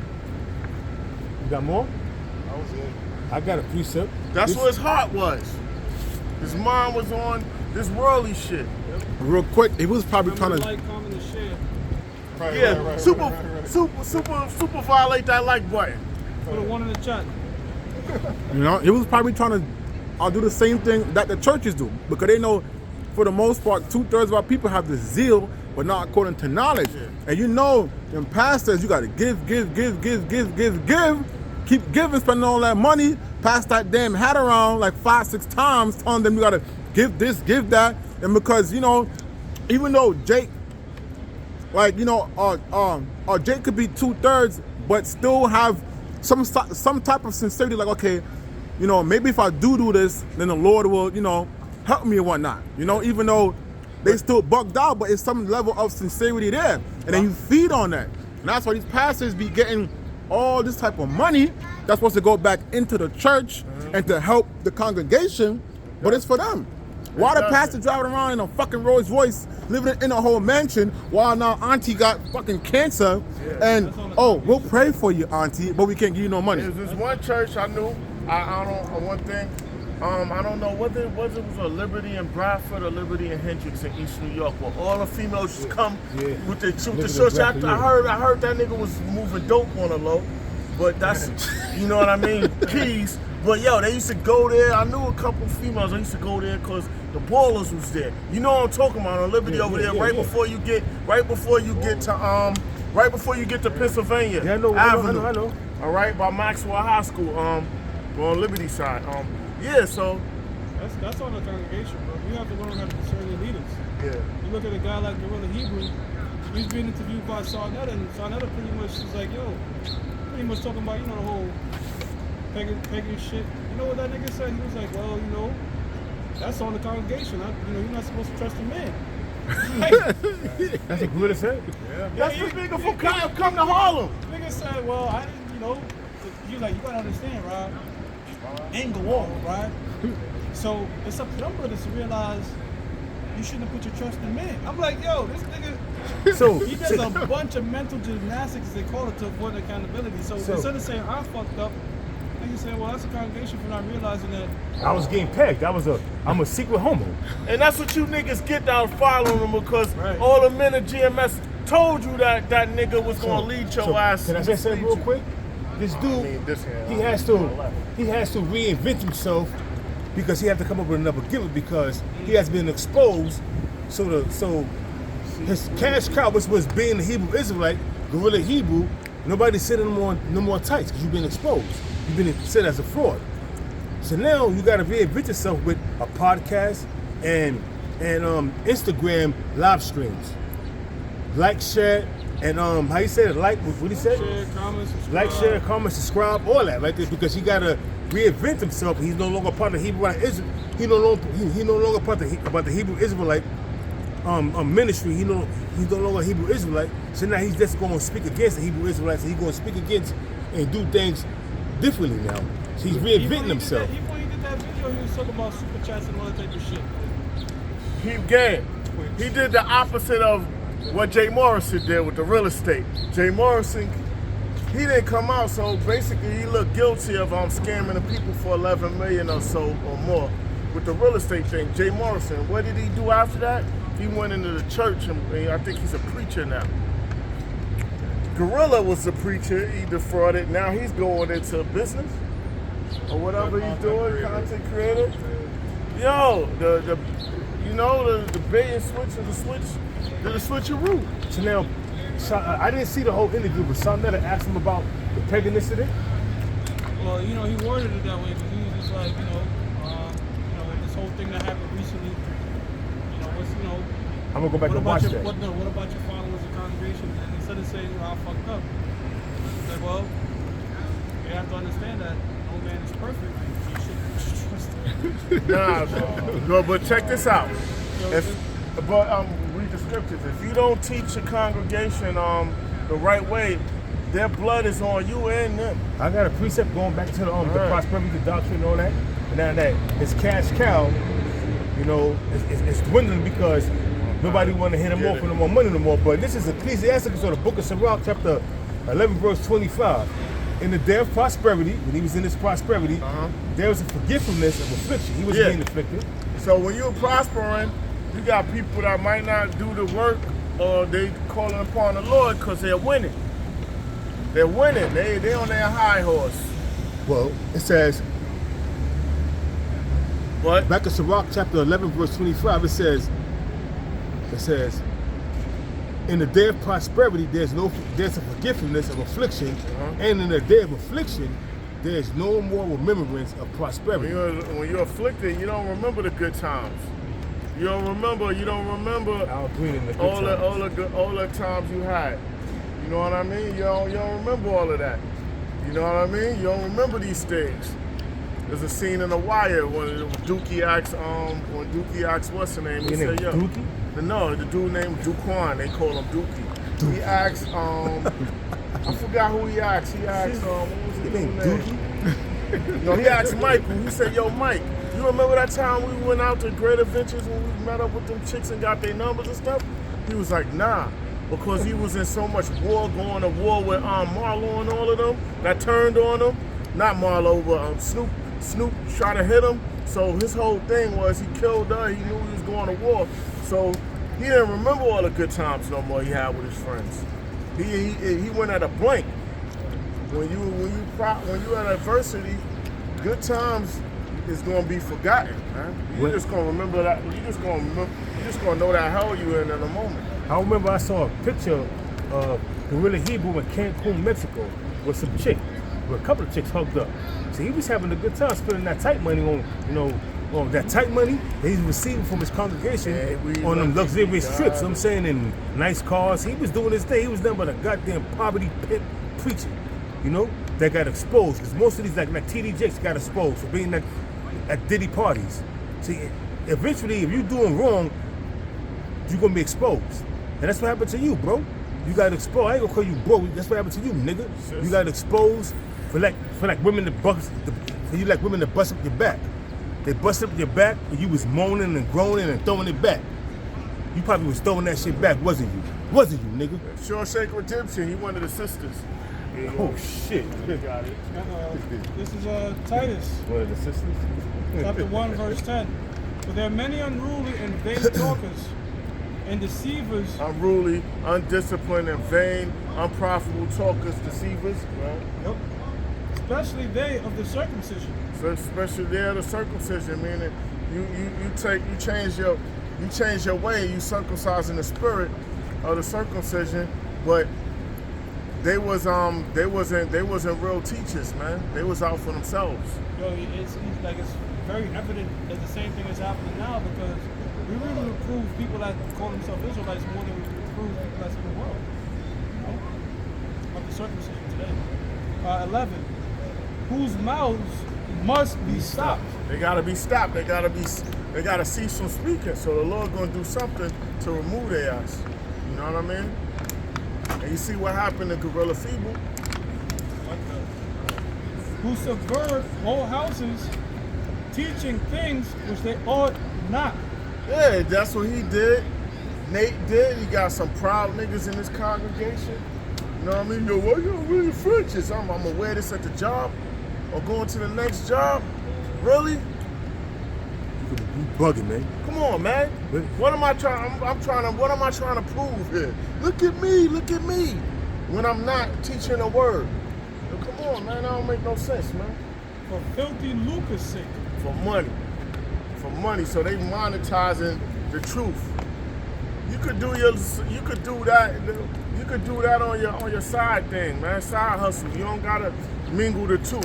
S4: You got more?
S3: That was it.
S4: I got a precept.
S2: That's what his heart was. His mind was on this worldly shit.
S1: Real quick, he was probably trying to.
S5: Like, comment, and share.
S3: Right,
S2: Super violate that like button.
S5: Put a 1 in the chat.
S1: You know, he was probably trying to do the same thing that the churches do, because they know, for the most part, 2/3 of our people have the zeal, but not according to knowledge.
S2: Yeah.
S1: And you know, in pastors, you got to give, keep giving, spending all that money, pass that damn hat around like 5-6 times, telling them you got to give this, give that, and because you know, even though Jake, like you know, Jake could be 2/3, but still have some type of sincerity, like okay, you know, maybe if I do this, then the Lord will, you know, help me and whatnot. You know, even though they still bugged out, but it's some level of sincerity there. And then you feed on that. And that's why these pastors be getting all this type of money that's supposed to go back into the church and to help the congregation, but it's for them. Why the pastor driving around in a fucking Rolls Royce, living in a whole mansion, while now auntie got fucking cancer, and we'll pray for you, auntie, but we can't give you no money.
S2: There's one church I knew. I don't one thing. I don't know whether it was a Liberty in Bradford or Liberty in Hendricks in East New York, where all the females just come with the shorts. I heard that nigga was moving dope on the low, but that's you know what I mean, keys. But yo, they used to go there. I knew a couple females. I used to go there because the ballers was there. You know what I'm talking about on Liberty over there, before you get to Pennsylvania Avenue.
S4: I know.
S2: All right, by Maxwell High School. On Liberty side. So
S5: That's on the congregation, bro. You have to learn how to discern your leaders.
S2: yeah.
S5: You look at a guy like Gorilla Hebrew, he's being interviewed by Sarnetta, and Sarnetta pretty much is like, yo, pretty much talking about, you know, the whole pagan shit. You know what that nigga said? He was like, well, you know, that's on the congregation. You're not supposed to trust a man.
S4: That's what Gorilla said?
S2: Yeah. That's the nigga from come to Harlem.
S5: Nigga said, well, I didn't, you know, he's like, you gotta understand, right? Ain't go on, right? So it's up to them brothers to realize you shouldn't have put your trust in men. I'm like, yo, this nigga, he does a bunch of mental gymnastics, as they call it, to avoid accountability. So instead of saying I fucked up, nigga saying, well, that's a congregation for not realizing that
S4: I was getting pegged. I'm a secret homo.
S2: And that's what you niggas get down following them, because all the men of GMS told you that nigga was gonna lead your ass.
S4: Can I say something real quick? This dude, he has to reinvent himself, because he has to come up with another gimmick, because he has been exposed. So his cash cow, which was being the Hebrew Israelite, Gorilla Hebrew, nobody's sending no more tights because you've been exposed. You've been said as a fraud. So now you got to reinvent yourself with a podcast and Instagram live streams. Like, share, and how you say it? Like, what he said?
S5: share, comment, subscribe.
S4: Like, share, comment, subscribe, all that right there, because you gotta reinvent himself. He's no longer part of the Hebrew Israel. He no longer part about the Hebrew Israelite ministry. He's no longer a Hebrew Israelite. So now he's just going to speak against the Hebrew Israelites. And he's going to speak against and do things differently now. So he's reinventing himself.
S5: Even when he did that video, he was talking about super chats and all that type of shit.
S2: He did the opposite of what Jay Morrison did with the real estate. Jay Morrison, he didn't come out, so basically he looked guilty of scamming the people for 11 million or so or more with the real estate thing. Jay Morrison, what did he do after that? He went into the church, and I think he's a preacher now. Gorilla was a preacher, he defrauded. Now he's going into business or whatever he's doing, content creator. Yo, the bait and switch or the switcheroo.
S4: So now, I didn't see the whole interview, but Sonetta asked him about the paganism of it.
S5: Well, he worded it that way because he was just like, this whole thing that happened recently.
S4: I'm gonna go back and watch that.
S5: What about your followers and congregation? And instead of saying, I fucked up, he's like, well, you have to understand that no man is perfect. You shouldn't trust him.
S2: Nah, but check this out. Read the scriptures. If you don't teach a congregation the right way, their blood is on you and them.
S4: I got a precept going back to the prosperity doctrine and all that. And now that it's cash cow, it's dwindling because nobody want to hit him off for no more money no more. But this is Ecclesiasticus, or the book of Sirach, chapter 11, verse 25. In the day of prosperity, when he was in his prosperity, there was a forgetfulness of affliction. He was being afflicted.
S2: So when you're prospering, you got people that might not do the work, or they calling upon the Lord because they're winning. They're winning. They on their high horse.
S4: Well, it says,
S2: what?
S4: Back in Sirach chapter 11, verse 25, it says, in the day of prosperity, there's a forgetfulness of affliction, and in the day of affliction, there's no more remembrance of prosperity.
S2: When you're afflicted, you don't remember the good times. You don't remember all the times you had. You know what I mean? You don't remember all of that. You know what I mean? You don't remember these things. There's a scene in The Wire when Dookie asks what's her name? He said, yo.
S4: Dookie?
S2: No, the dude named Duquan, they call him Dookie. He asked, I forgot who he asked. He asked, what was his name? Dookie? No, he asked Michael. He said, yo, Mike, you remember that time we went out to Great Adventures when we met up with them chicks and got their numbers and stuff? He was like, nah, because he was in so much war, going to war with Marlo and all of them that turned on him. Not Marlo, but Snoop tried to hit him. So his whole thing was he killed her. He knew he was going to war. So he didn't remember all the good times no more he had with his friends. He went at a blank. When you at adversity, good times is going to be forgotten, man. You're just going to remember that. You're just going to know that hell you in a moment.
S4: I remember I saw a picture of Gorilla Hebrew in Cancun, Mexico, with some chick, with a couple of chicks hugged up. So he was having a good time spending that tight money on that tight money that he's receiving from his congregation on them luxurious trips. You know I'm saying, in nice cars. He was doing his thing. He was nothing but a goddamn poverty pit preacher, that got exposed. Because most of these like TD Jakes got exposed for being at Diddy parties. See, eventually, if you're doing wrong, you're gonna be exposed. And that's what happened to you, bro. You got exposed. I ain't gonna call you bro. That's what happened to you, nigga. You got exposed for women to bust up your back. They busted up your back and you was moaning and groaning and throwing it back. You probably was throwing that shit back, wasn't you? Wasn't you, nigga?
S2: Shawshank Redemption, he one of the sisters.
S4: Oh shit.
S2: Got it.
S5: This is Titus.
S4: One of the sisters?
S5: Chapter 1, verse 10. For there are many unruly and vain talkers and deceivers.
S2: Unruly, undisciplined, and vain, unprofitable talkers, deceivers. Right?
S5: Yep. Especially they of the circumcision.
S2: So especially they of the circumcision, meaning you change your way, you circumcise in the spirit of the circumcision, but they wasn't real teachers, man. They was out for themselves.
S5: Yo, it's very evident that the same thing is happening now because we really reprove people that call themselves Israelites more than we reprove people that's in the world. Of the circumcision today. 11. Whose mouths must be stopped.
S2: They gotta be stopped. They gotta cease from speaking. So the Lord gonna do something to remove their ass. You know what I mean? And you see what happened to Gorilla Feeble?
S5: Who subvert whole houses, teaching things which they ought not.
S2: Yeah, that's what he did. Nate did. He got some proud niggas in his congregation. You know what I mean? Yo, why you really Frenches? I'm gonna wear this at the job or going to the next job. Really?
S4: You bugging, man.
S2: Come on, man.
S4: But-
S2: What am I trying? What am I trying to prove here? Look at me. When I'm not teaching a word. Yo, come on, man. That don't make no sense, man.
S5: For filthy lucre's sake.
S2: For money. So they monetizing the truth. You could do that on your side thing, man. Side hustle. You don't gotta mingle the two.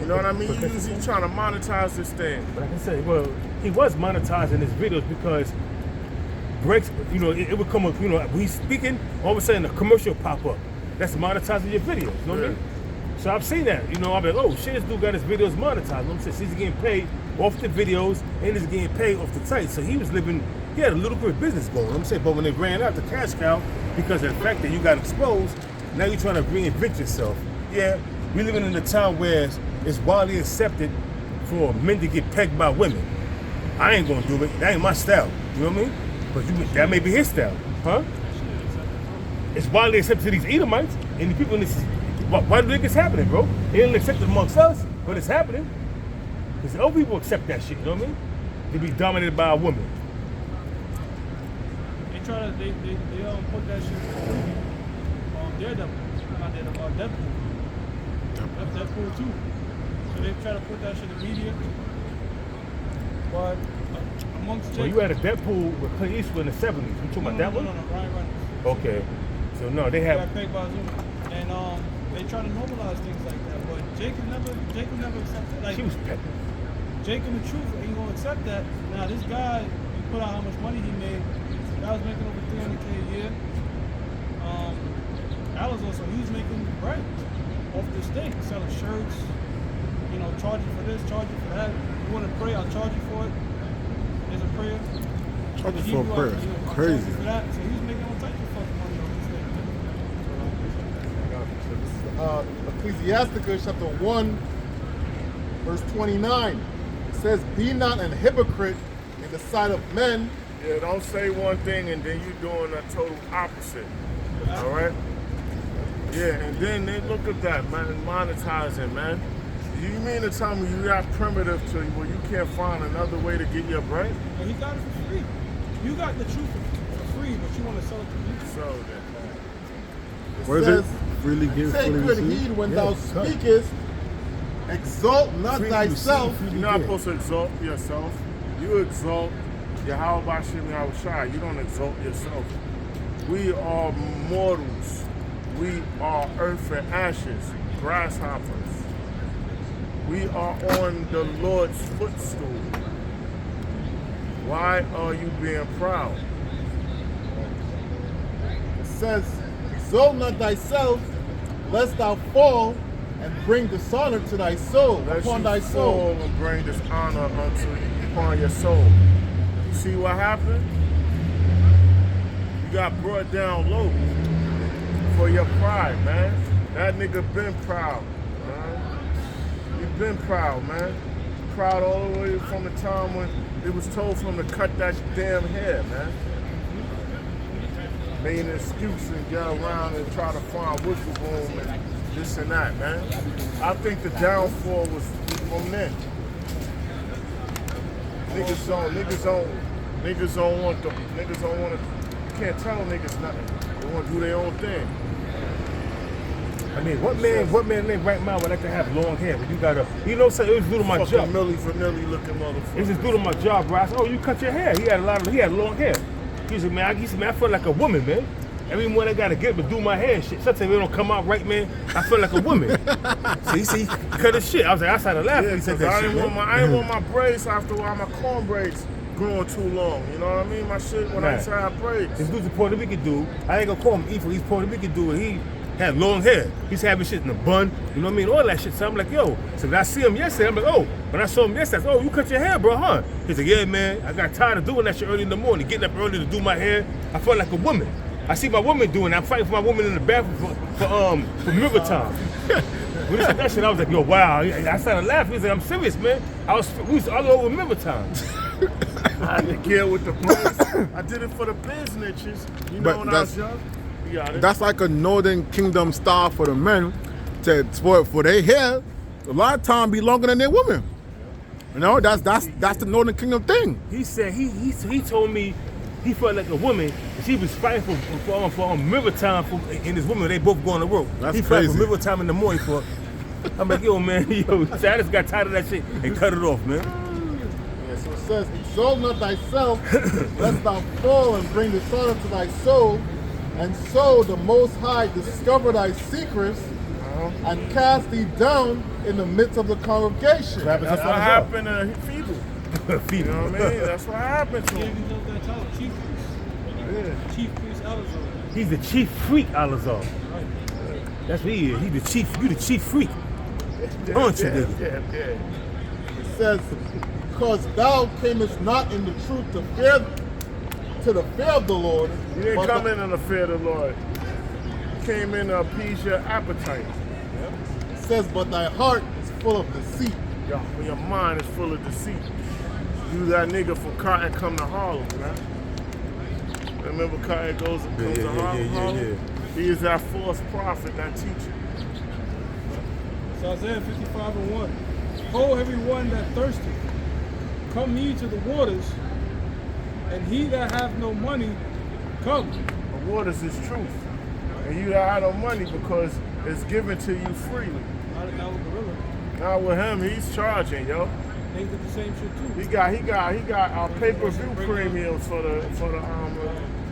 S2: You know what I mean? You usually trying to monetize this thing.
S4: But like I said, well, he was monetizing his videos because breaks, it would come up, when he's speaking, all of a sudden a commercial pop up. That's monetizing your videos, you know what I mean? So I've seen that, I've been, oh shit, this dude got his videos monetized. I'm saying he's getting paid off the videos and he's getting paid off the site. So he had a little bit of business going. I'm saying, but when they ran out the cash cow because of the fact that you got exposed, now you're trying to reinvent yourself. Yeah, we're living in a time where it's widely accepted for men to get pegged by women. I ain't gonna do it. That ain't my style. You know what I mean? But that may be his style, huh? It's widely accepted to these Edomites and the people in this. Why do you think it's happening, bro? It ain't accepted amongst us, but it's happening. Because the old people accept that shit. You know what I mean? To be dominated by a woman.
S5: They put that shit on Daredevil, not Daredevil, Deadpool. That's Deadpool too. So they try to put that shit in media. But amongst
S4: Well, you had a Deadpool with Clint Eastwood in the 70s. You talking about that one?
S5: No, Ryan Reynolds.
S4: Okay. So no, they have.
S5: Got pegged by Zoom. And they try to normalize things like that. But Jacob never accepted. Like,
S4: She was pegged.
S5: Jake and the truth ain't gonna accept that. Now this guy, he put out how much money he made. The guy was making over 300K a year. Alice also, he was making bread off this thing, selling shirts, charging for this, charging for that. You want to pray, I'll charge you for it. There's a prayer.
S1: Charging
S5: He
S1: for a
S5: grew up,
S1: prayer.
S5: I'll
S1: Crazy.
S5: charge you for that. So he was making all types of fucking money off this thing.
S3: Ecclesiasticus chapter 1, verse 29. It says, be not an hypocrite in the sight of men.
S2: Yeah, don't say one thing and then you doing a total opposite. All right? Yeah, and then they look at that, man, monetizing, man. You mean to tell me you that primitive to where you can't find another way to get your bread?
S5: But he got it for free. You got the truth for free, but you want to sell it to people.
S2: So
S1: What is
S3: says,
S1: it? Freely give,
S3: take
S1: freely
S3: good
S1: receive?
S3: heed when
S1: Yeah,
S3: thou
S1: cut.
S3: speakest, exalt not
S1: Freely
S3: thyself.
S1: receive, freely
S2: you're not
S1: give.
S2: supposed to exalt yourself. You exalt Yahweh Hashem Yahushua. You don't exalt yourself. We are mortals. We are earth and ashes, grasshoppers. We are on the Lord's footstool. Why are you being proud?
S3: It says, exalt not thyself, lest thou fall and bring dishonor to thy soul,
S2: Let
S3: upon
S2: you
S3: thy soul.
S2: fall and bring dishonor upon your soul. You see what happened? You got brought down low for your pride, man. That nigga been proud, man. You been proud, man. Proud all the way from the time when it was told for him to cut that damn hair, man. Made an excuse and get around and try to find wiggle room and this and that, man. I think the downfall was from then. Niggas don't want to, you can't tell niggas nothing. They want to do their own thing.
S4: I mean, what man in their right mind would like to have long hair? When you got it was due to my
S2: Fucking
S4: job.
S2: Milli Vanilli looking motherfucker.
S4: It's just due to my job, bro. I said, oh, you cut your hair. He had long hair. He said, man, I feel like a woman, man. Every morning I gotta get up and do my hair and shit. Sometimes it don't come out right, man. I feel like a woman. So he cut his shit. I was like, I started laughing.
S2: Yeah,
S4: He said
S2: 'cause
S4: that
S2: I
S4: shit,
S2: didn't
S4: man.
S2: want my braids after a while. My corn braids growing too long. You know what I mean? My shit when I used to have braids.
S4: This dude's a Puerto Rican dude. I ain't gonna call him evil. He's Puerto Rican dude. had long hair. He's having shit in a bun, you know what I mean? All that shit. So I'm like, yo. So when I see him yesterday, I'm like, oh. When I saw him yesterday, I said, oh, you cut your hair, bro, huh? He's like, yeah, man. I got tired of doing that shit early in the morning, getting up early to do my hair. I felt like a woman. I see my woman doing it. I'm fighting for my woman in the bathroom for river time. When he said that shit, I was like, yo, wow. I started laughing. He's like, I'm serious, man. We used to all over river time.
S2: I had to get with the boys. I did it for the businesses. You know,
S1: But
S2: when I was young. You got it.
S1: That's like a Northern Kingdom style for the men for their hair. A lot of time be longer than their women. You know, that's the Northern Kingdom thing.
S4: He said he told me he felt like a woman. She was fighting for river time and his woman. They both going to work.
S1: That's
S4: he
S1: crazy.
S4: fighting for river time in the morning for. I'm like, yo, man, yo. So I just got tired of that shit and cut it off, man.
S3: Yeah, so it says, exalt not thyself, lest thou fall and bring dishonor to thy soul, and so the Most High discover thy secrets and cast thee down in the midst of the congregation.
S2: That's what happened to Feeble. You know what I mean? That's what happened to
S5: Gave
S2: him.
S5: himself that title, Chief Priest. Chief Priest Elazar.
S4: He's the chief freak, Alazar. That's what he is. He's the chief. You the chief freak. Aren't you, nigga?
S2: Yeah.
S3: It says, because thou camest not in the truth to the fear of the Lord.
S2: You didn't
S3: but
S2: come in the fear of the Lord. You came in to appease your appetite.
S3: It says, but thy heart is full of deceit.
S2: Your mind is full of deceit. You that nigga from Cotton come to Harlem, man. Remember Cotton comes to Harlem?
S4: Yeah.
S2: He is that false prophet, that teacher.
S5: It's Isaiah 55:1. Ho, everyone that thirsteth, come ye to the waters, and he that hath no money, come.
S2: The waters is truth. And you that have no money because it's given to you freely.
S5: Not with Gorilla.
S2: Not with him, he's charging, yo.
S5: They did the same shit too.
S2: He got our pay-per-view premiums for the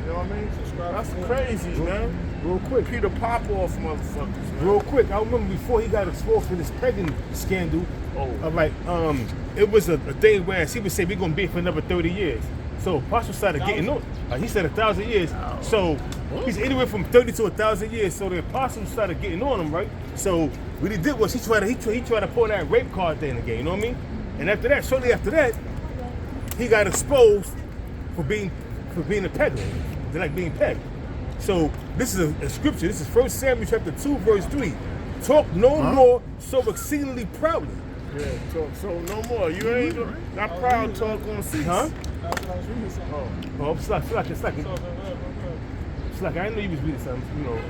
S2: you know what I mean? That's crazy, man.
S4: Real quick.
S2: Peter Popoff motherfuckers, man.
S4: Real quick, I remember before he got exposed for this pegging scandal,
S2: Oh.
S4: like, it was a thing where he would say we're gonna be for another 30 years. So Apostle started getting on. He said 1,000 years. So he's anywhere from 30 to 1,000 years. So the apostles started getting on him, right? So what he did was he tried to pull that rape card thing again. You know what I mean? And after that, shortly after that, he got exposed for being a pegger. They like being pegged. So this is a scripture. This is 1 Samuel chapter 2, verse 3. Talk no more so exceedingly proudly.
S2: Yeah, talk so no more. You ain't not proud talk on seats.
S4: Huh?
S5: That's what I was reading something.
S4: Oh, it's like I didn't know you was reading something, you know.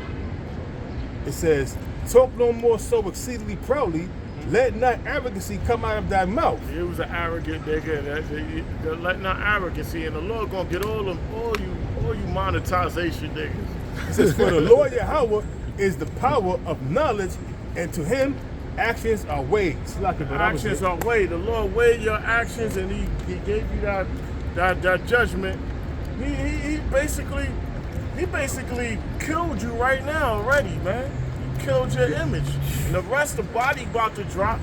S4: It says, talk no more so exceedingly proudly, let not arrogancy come out of thy mouth.
S2: It was an arrogant nigga. Let not arrogancy, and the Lord gonna get all you monetization niggas.
S4: It says, for the Lord Yahweh is the power of knowledge, and to him actions are weighed.
S2: Actions are weighed. The Lord weighed your actions, and He gave you that judgment. He basically killed you right now already, man. He killed your image, and the rest of the body about to drop.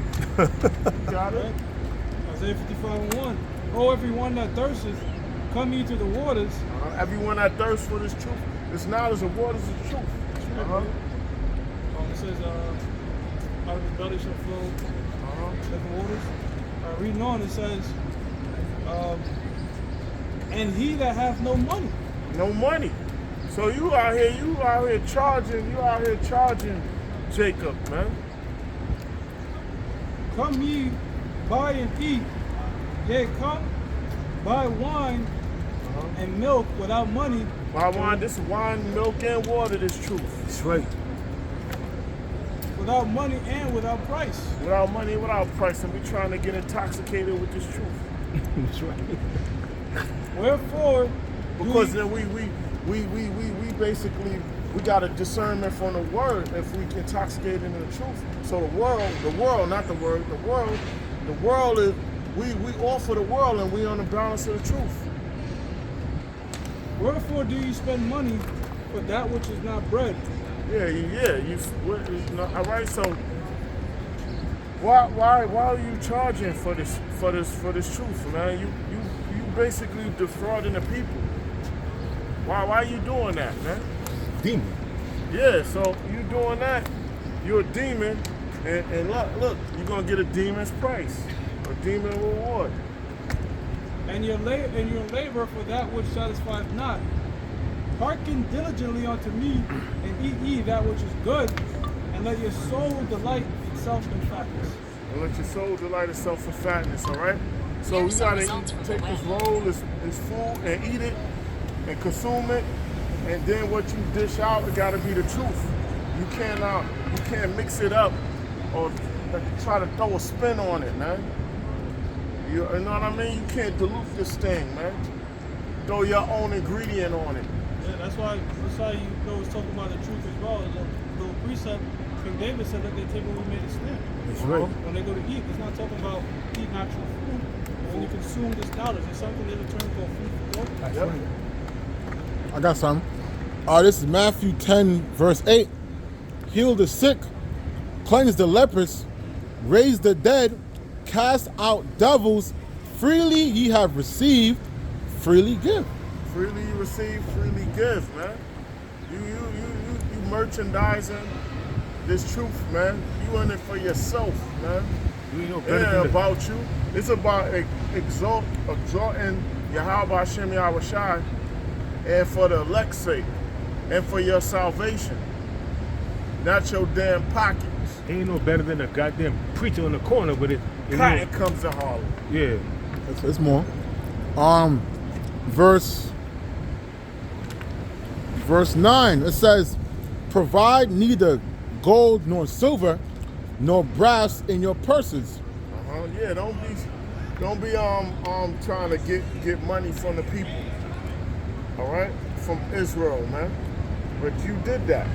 S2: Got it?
S5: Isaiah 55:1. Oh, everyone that thirsteth, come ye to the waters.
S2: Everyone that thirsts for this truth, this knowledge of waters is truth.
S5: It says, out of his belly shall flow living waters. Reading on, it says, and he that hath no money.
S2: No money. So you out here charging Jacob, man.
S5: Come ye, buy and eat. Yea, come, buy wine and milk without money.
S2: Buy wine, this is wine, milk, and water, this truth.
S4: That's right.
S5: Without money and without price.
S2: Without money, without price, and we trying to get intoxicated with this truth.
S4: That's right.
S5: Wherefore,
S2: Because then we basically we got a discernment from the word if we get intoxicated in the truth. So the world, not the word, the world is we offer the world and we on the balance of the truth.
S5: wherefore do you spend money for that which is not bread?
S2: All right. So why are you charging for this truth, man? You basically defrauding the people. Why are you doing that, man?
S4: Demon.
S2: Yeah, so you doing that, you're a demon, and look, you're gonna get a demon's price, a demon reward.
S5: And your labor for that which satisfieth not. Hearken diligently unto me, and eat ye that which is good, and let your soul delight itself in fatness.
S2: And let your soul delight itself in fatness, all right? So you gotta take this roll, this food, and eat it, and consume it, and then what you dish out, it gotta be the truth. You can't mix it up or try to throw a spin on it, man. You know what I mean? You can't dilute this thing, man. Throw your own ingredient on it.
S5: Yeah, that's why you always talk about the truth as well. The little precept, King David said that they take what we made it stand.
S4: That's right.
S5: When they go to eat, it's not talking about eating actual food. When you consume this knowledge, it's something there's a term called food for thought.
S4: That's
S2: Yep.
S4: right.
S1: I got some. This is Matthew 10, verse 8. Heal the sick, cleanse the lepers, raise the dead, cast out devils. Freely ye have received, freely give.
S2: Freely you receive, freely give, man. You merchandising this truth, man. You in it for yourself, man.
S4: You ain't no
S2: It
S4: better
S2: ain't
S4: than the-
S2: about you. It's about exalting Yahweh Hashem Yahweh Shai, and for the elect's sake, and for your salvation, not your damn pockets.
S4: Ain't no better than a goddamn preacher on the corner with it. You know?
S2: Cotton comes to Harlem.
S4: Yeah.
S1: It's more. Verse 9, it says, provide neither gold nor silver nor brass in your purses.
S2: Yeah, don't be trying to get money from the people. All right, from Israel, man. But you did that,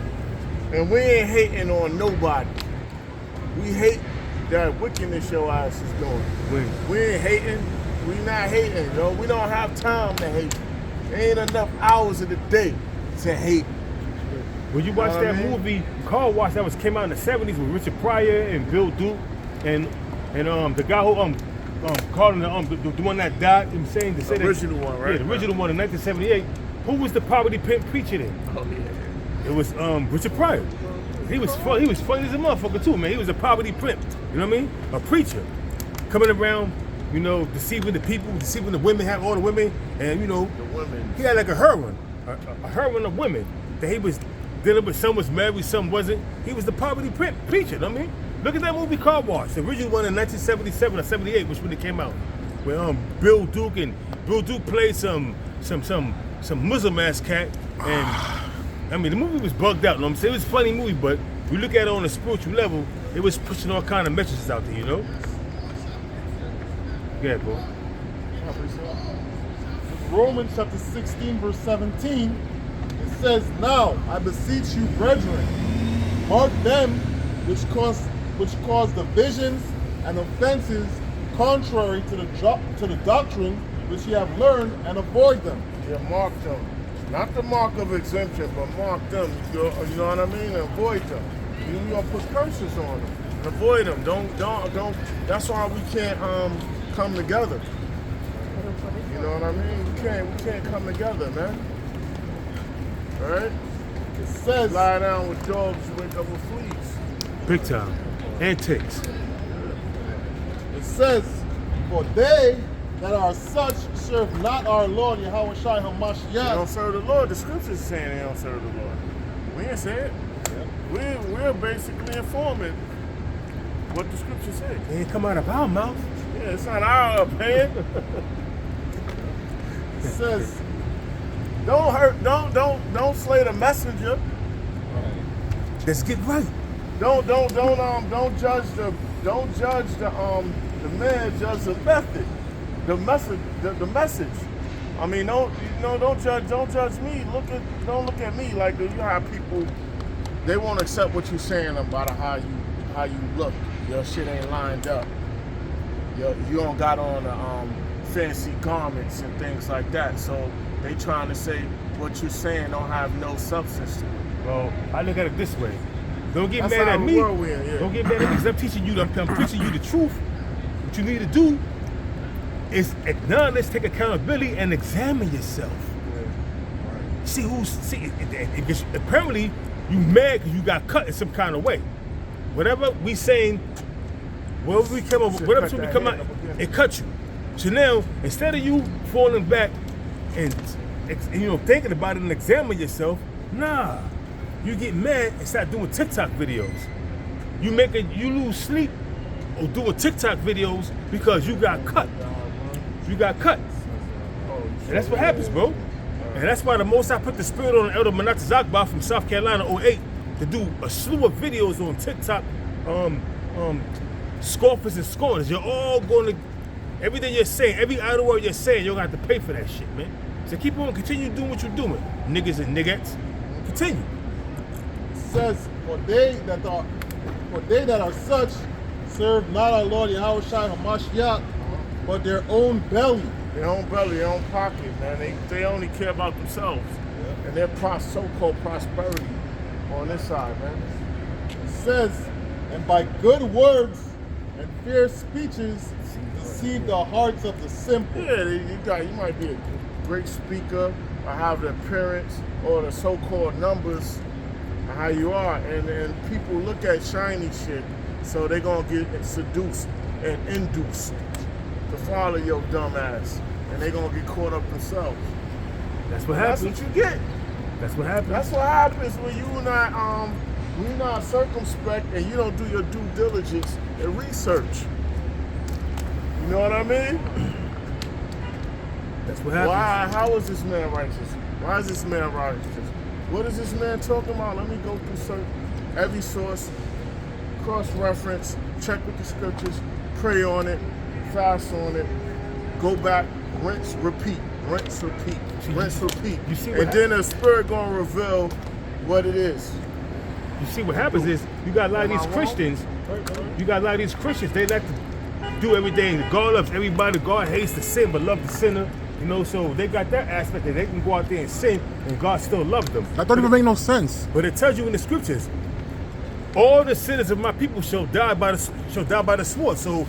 S2: and we ain't hating on nobody. We hate that wickedness your ass is doing. We ain't hating. We not hating, yo. We don't have time to hate. There ain't enough hours of the day to hate.
S4: When you watch
S2: Know what
S4: that
S2: I mean?
S4: movie, Car Wash, that came out in the 70s with Richard Pryor and Bill Duke and the guy who called him the one that died. I'm saying to say
S2: The original one, right?
S4: Yeah, the original one in 1978. Who was the poverty pimp preacher then?
S2: Oh yeah.
S4: It was Richard Pryor. He was funny as a motherfucker too, man. He was a poverty pimp. You know what I mean? A preacher coming around, you know, deceiving the people, deceiving the women, have all the women, and you know,
S2: The women.
S4: he had like a heroine of women that he was dealing with. Some was married, some wasn't. He was the poverty preacher. You know what I mean? Look at that movie Car Wash, the original one in 1977 or 78, which when it came out, where Bill Duke played some Muslim ass cat, and I mean the movie was bugged out. You know what I'm saying? It was a funny movie, but we look at it on a spiritual level, it was pushing all kind of messages out there, you know. Yeah, bro.
S3: Romans chapter 16, verse 17, it says, now I beseech you, brethren, mark them which cause divisions and offenses contrary to the doctrine which ye have learned, and avoid them.
S2: Yeah, mark them. Not the mark of exemption, but mark them. You know what I mean? Avoid them. You're gonna put curses on them. Avoid them. Don't. That's why we can't come together. You know what I mean? We can't come together, man. All right?
S3: It says,
S2: Lie down with dogs, wake up with fleas.
S4: Big time. Antics.
S3: it says, for they that are such serve not our Lord Yahweh Shai
S2: They don't
S3: HaMashiach.
S2: serve the Lord. The scriptures is saying they don't serve the Lord. We ain't say it. We're basically informing what the scripture says.
S4: They ain't come out of our mouth.
S2: Yeah, it's not our opinion.
S3: It says,
S2: Don't slay the messenger.
S4: Let's get right.
S2: Don't judge the man, judge the method, the message. I mean, don't judge me. Don't look at me like you have people. They won't accept what you're saying about how you look. Your shit ain't lined up. You don't got on fancy garments and things like that. So they trying to say what you're saying don't have no substance to it.
S4: Well, I look at it this way. Don't get
S2: That's
S4: mad
S2: how
S4: at
S2: the
S4: me.
S2: world we in, yeah.
S4: Don't get mad at me because I'm teaching you. I'm preaching you the truth. What you need to do is acknowledge, take accountability, and examine yourself. See apparently You mad because you got cut in some kind of way. Whatever we saying, whatever we come up, whatever we come out, it cut you. So now, instead of you falling back and thinking about it and examining yourself, nah, you get mad and start doing TikTok videos. You lose sleep or doing TikTok videos because you got cut. You got cut. And that's what happens, bro. And that's why the most I put the spirit on Elder Manata Zakba from South Carolina 08 to do a slew of videos on TikTok, scoffers and scorners. You're all going to, everything you're saying, every idle word you're saying, you're going to have to pay for that shit, man. So keep on, continue doing what you're doing. Niggas and niggettes. Continue.
S3: It says, for they that are such serve not our Lord Yahweh Shai HaMashiach, but their own belly.
S2: Their own belly, their own pocket, man. They only care about themselves and their so-called prosperity on this side, man.
S3: It says, and by good words and fair speeches deceive the hearts of the simple.
S2: Yeah, you might be a great speaker or have the appearance or the so-called numbers of how you are, and people look at shiny shit, so they're gonna get seduced and induced to follow your dumb ass, and they're gonna get caught up themselves.
S4: That's what happens.
S2: That's what you get.
S4: That's what happens.
S2: That's what happens when you're not circumspect and you don't do your due diligence and research. You know what I mean?
S4: That's what happens.
S2: Why? How is this man righteous? Why is this man righteous? What is this man talking about? Let me go through every source, cross-reference, check with the scriptures, pray on it, fast on it, go back, rinse, repeat, rinse, repeat, rinse, repeat.
S4: You see what
S2: and then the spirit gonna reveal what it is.
S4: You see what happens is you got a lot of these Christians. They like to do everything. God loves everybody. God hates the sin but loves the sinner. You know, so they got that aspect that they can go out there and sin and God still loves them.
S1: That don't even make no sense.
S4: But it tells you in the scriptures, all the sinners of my people shall die by the sword. So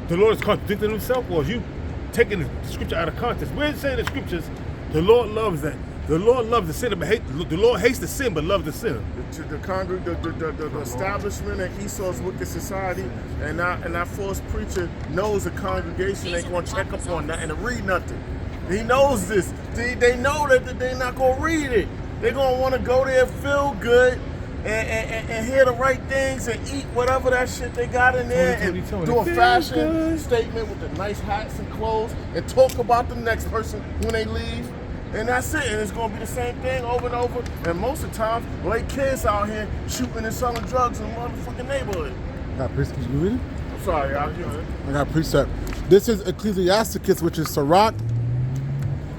S4: the Lord is contradicting himself, or is you taking the scripture out of context? Where it say in the scriptures, the Lord loves that. The Lord loves the sinner, but the Lord hates the sin, but loves the sinner.
S2: The establishment in Esau's wicked society, and that false preacher knows the congregation ain't gonna check up on nothing and read nothing. He knows this. They know that they're not gonna read it. They're gonna want to go there, feel good, and hear the right things and eat whatever that shit they got in there, and do a fashion statement with the nice hats and clothes, and talk about the next person when they leave. And that's it. And it's going to be the same thing over and over. And most of the time, like kids out here shooting and selling drugs in the motherfucking neighborhood.
S1: I got precept. You read it?
S2: I'm sorry, I'll give it.
S1: I got precept. This is Ecclesiasticus, which is Sirach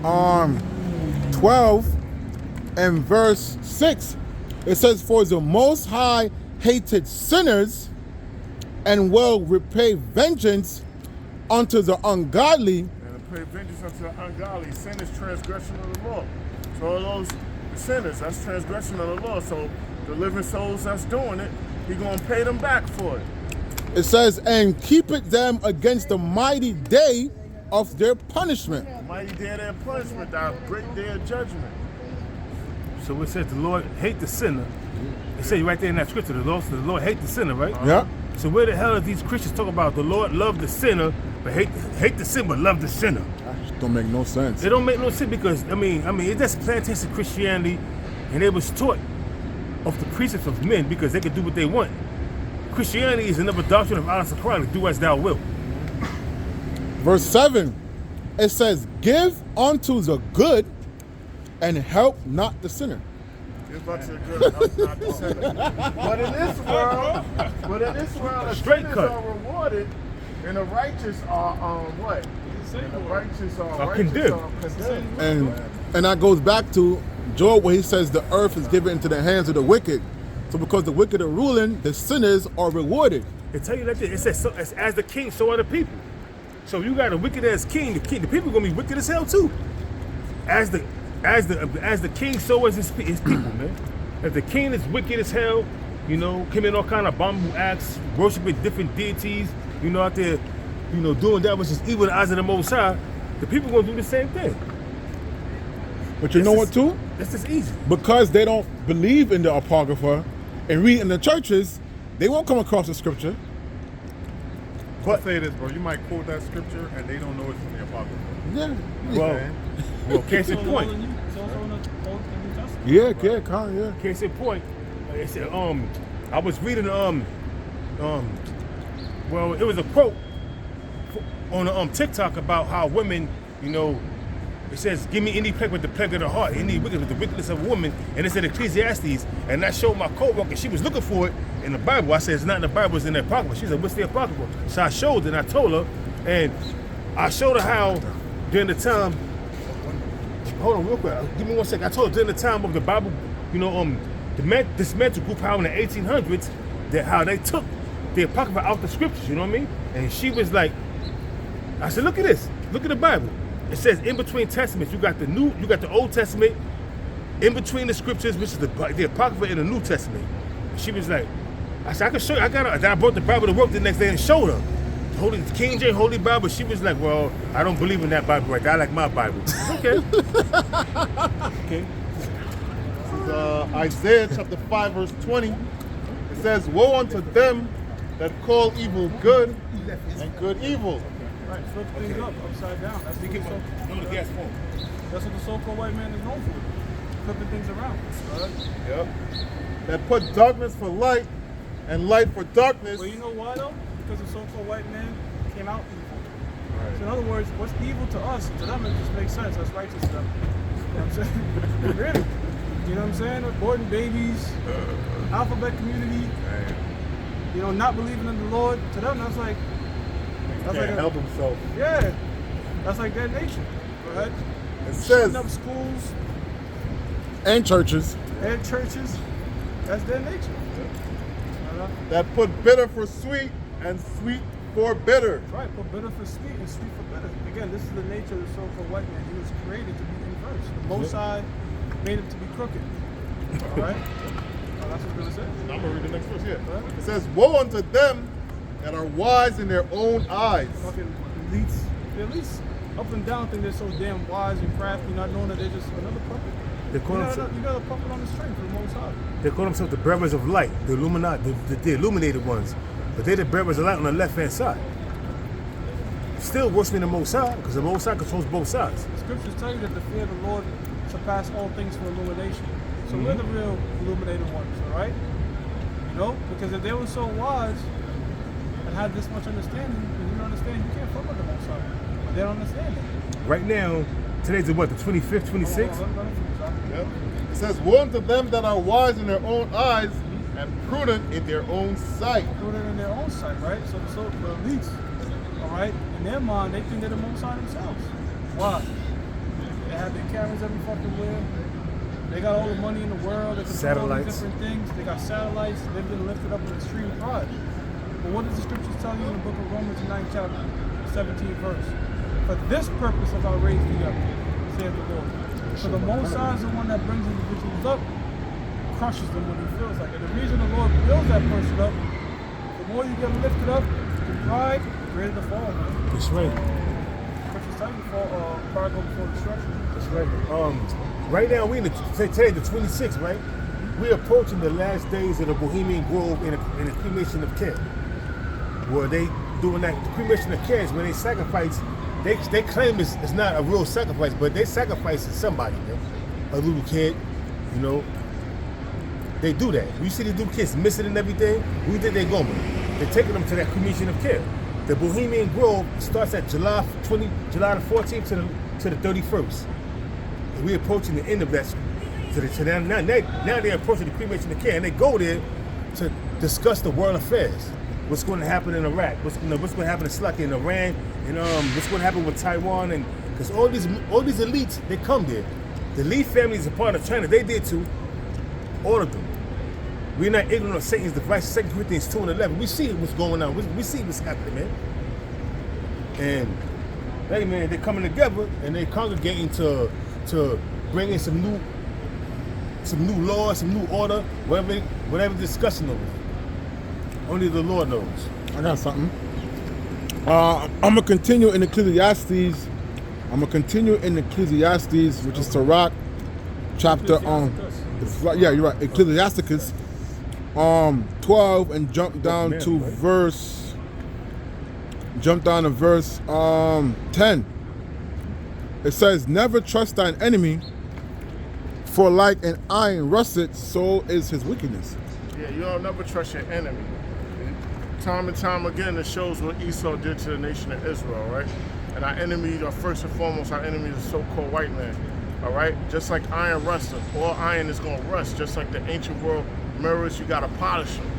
S1: 12 and verse 6. It says, for the Most High hated sinners and will repay vengeance unto the ungodly.
S2: Pay vengeance unto the ungodly. Sin is transgression of the law. So all those sinners, that's transgression of the law. So the living souls that's doing it, he gonna pay them back for it.
S1: It says, and keep it them against the mighty day of their punishment.
S2: The mighty day of their punishment, that great day of judgment.
S4: So it says the Lord hate the sinner. It says right there in that scripture, the Lord hate the sinner, right?
S1: Yeah.
S4: So where the hell are these Christians talking about the Lord love the sinner, but hate the sin, but love the sinner?
S1: That just don't make no sense.
S4: It don't make no sense because I mean, it's just plantation Christianity, and it was taught of the precepts of men because they could do what they want. Christianity is another doctrine of Allah Subhanahu, do as thou wilt.
S1: Verse 7, it says, give unto the good and help not the sinner.
S2: Give unto the good and help not the sinner. But in this world, the
S4: Straight
S2: sinners
S4: cut.
S2: are rewarded, and the righteous are what? And the righteous are
S4: condemned.
S1: And that goes back to Job where he says the earth is given into the hands of the wicked. So because the wicked are ruling, the sinners are rewarded.
S4: It tell you like this. It says, so, as the king, so are the people. So you got a wicked ass king. The people gonna be wicked as hell too. As the king, so is his people, man. If the king is wicked as hell, you know, committing all kind of abominable acts, worshiping different deities, you know, out there, you know, doing that which is evil in the eyes of the Most High, the people gonna do the same thing.
S1: But you know what too?
S4: This is easy.
S1: Because they don't believe in the Apocrypha and read in the churches, they won't come across the scripture.
S3: I'll say this, bro. You might quote that scripture and they don't know it's from the Apocrypha.
S1: Yeah.
S4: Well, case in
S5: It's
S4: point.
S5: also in the Old and New Testament.
S1: Yeah.
S4: Case in point. It said, I was reading well, it was a quote on TikTok about how women, you know, it says, give me any plague with the plague of the heart, any wicked with the wickedness of a woman, and it's in Ecclesiastes, and I showed my co-worker, she was looking for it in the Bible. I said, it's not in the Bible, it's in the Apocrypha. She said, what's the Apocrypha? So I showed her, and I told her, and I showed her how during the time, hold on real quick, give me 1 second. I told her during the time of the Bible, you know, this mental group, how in the 1800s, that how they took the Apocrypha out the scriptures, you know what I mean? And she was like, I said, look at this, look at the Bible. It says in between testaments, you got the Old Testament, in between the scriptures, which is the Apocrypha in the New Testament. She was like, I said, I can show you, then I brought the Bible to work the next day and showed her. Holy King James Holy Bible. She was like, well, I don't believe in that Bible right there. I like my Bible. Okay. Okay.
S3: This is Isaiah chapter 5, verse 20. It says, woe unto them that call evil good and good evil.
S5: Right, flip things up, upside down. That's what, that's what the so-called white man is known for. Flipping things around. Right?
S3: Yep. That put darkness for light and light for darkness.
S5: Well, you know why though? Because the so-called white man came out evil. Right. So in other words, what's evil to us, to them it just makes sense. That's righteous to them. You know what I'm saying? Really. You know what I'm saying? Aborting babies, alphabet community, you know, not believing in the Lord. To them, that's like
S3: Help himself.
S5: Yeah, that's like their nature, right?
S3: It
S5: Shutting
S3: says
S5: up schools
S1: And churches.
S5: and churches. That's their nature.
S3: that put bitter for sweet and sweet for bitter.
S5: Right, put bitter for sweet and sweet for bitter. Again, this is the nature of the so-called white man. He was created to be inverse. The Most High made him to be crooked. All right? Oh, that's what it's going to say.
S3: I'm going to read the next verse here. It says, woe unto them that are wise in their own eyes.
S5: Fucking elites. The elites up and down think they're so damn wise and crafty, not knowing that they're just another puppet.
S4: They call themselves,
S5: You got a puppet on the string for the Most High.
S4: they call themselves the bearers of light, the illuminated ones. But they're the bearers of light on the left-hand side. Still worshiping the Most High, because the Most High controls both sides.
S5: The scriptures tell you that the fear of the Lord surpass all things for illumination. So we're the real illuminated ones, all right? You know, because if they were so wise and had this much understanding, then you don't understand, you can't fuck with the Most High. But they don't understand it.
S4: Right now, today's the what, the 25th, 26th?
S3: Yep. It says, woe unto them that are wise in their own eyes and prudent in their own sight.
S5: Prudent in their own sight, right? So the elites, all right, in their mind, they think they're the Most High themselves. Why? They have their cameras every fucking where. They got all the money in the world. They control all these different things. They got satellites. They've been lifted up in extreme pride. But what does the scriptures tell you in the book of Romans, 9th chapter, 17th verse? For this purpose have I raised thee up, saith the Lord. So the Most High is the one that brings individuals up, crushes them when he feels like it. The reason the Lord builds that person up, the more you get lifted up in pride, the greater the fall, man.
S4: That's right.
S5: Scriptures tell you pride go before destruction.
S4: That's right. Right now, we in today the 26th, right? We're approaching the last days of the Bohemian Grove in the cremation of Camp. Where they doing that, the cremation of Camp is when they sacrifice. They claim it's not a real sacrifice, but they sacrifice somebody, man. A little kid, you know. They do that. You see these little kids missing and everything. We think they're going. They're taking them to that cremation of Camp. The Bohemian Grove starts at July the 14th to the 31st. And we're approaching the end of that. Now they're approaching the cremation of Camp, and they go there to discuss the world affairs. What's going to happen in Iraq? What's going to happen in Iran, and what's going to happen with Taiwan? And because all these elites, they come there. The Lee family is a part of China. They did too. All of them. We're not ignorant of Satan's device. 2 Corinthians 2:11. We see what's going on. We see what's happening, man. And hey, man, they're coming together and they're congregating to bring in some new laws, some new order, whatever discussion over. Only the Lord knows.
S1: I got something. I'm going to continue in Ecclesiastes. Which is Sirach chapter
S5: Ecclesiasticus.
S1: yeah, you're right, Ecclesiasticus 12, and jump down
S4: Man,
S1: to
S4: right?
S1: verse 10. It says, never trust thine enemy, for like an iron rusted, so is his wickedness.
S2: Yeah, you don't never trust your enemy. Time and time again, it shows what Esau did to the nation of Israel, right? And our enemy, first and foremost, our enemy is the so-called white man, all right? Just like iron rusted, all iron is going to rust. Just like the ancient world mirrors, you got to polish them.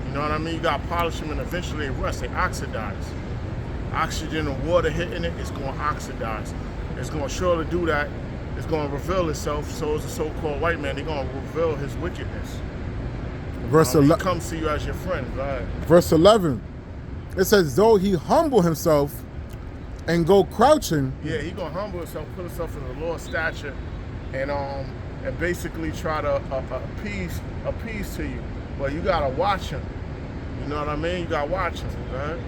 S2: You know what I mean? You got to polish them, and eventually they rust, they oxidize. Oxygen and water hitting it, it's going to oxidize. It's going to surely do that. It's going to reveal itself. So is the so-called white man. They're going to reveal his wickedness.
S1: Verse
S2: He
S1: 11.
S2: comes to you as your friend. Go ahead.
S1: Verse 11, it says, though he humble himself and go crouching,
S2: Yeah, he gonna humble himself, put himself in the Lord's stature, and basically try to appease to you. But you gotta watch him. You know what I mean? You gotta watch him. Right?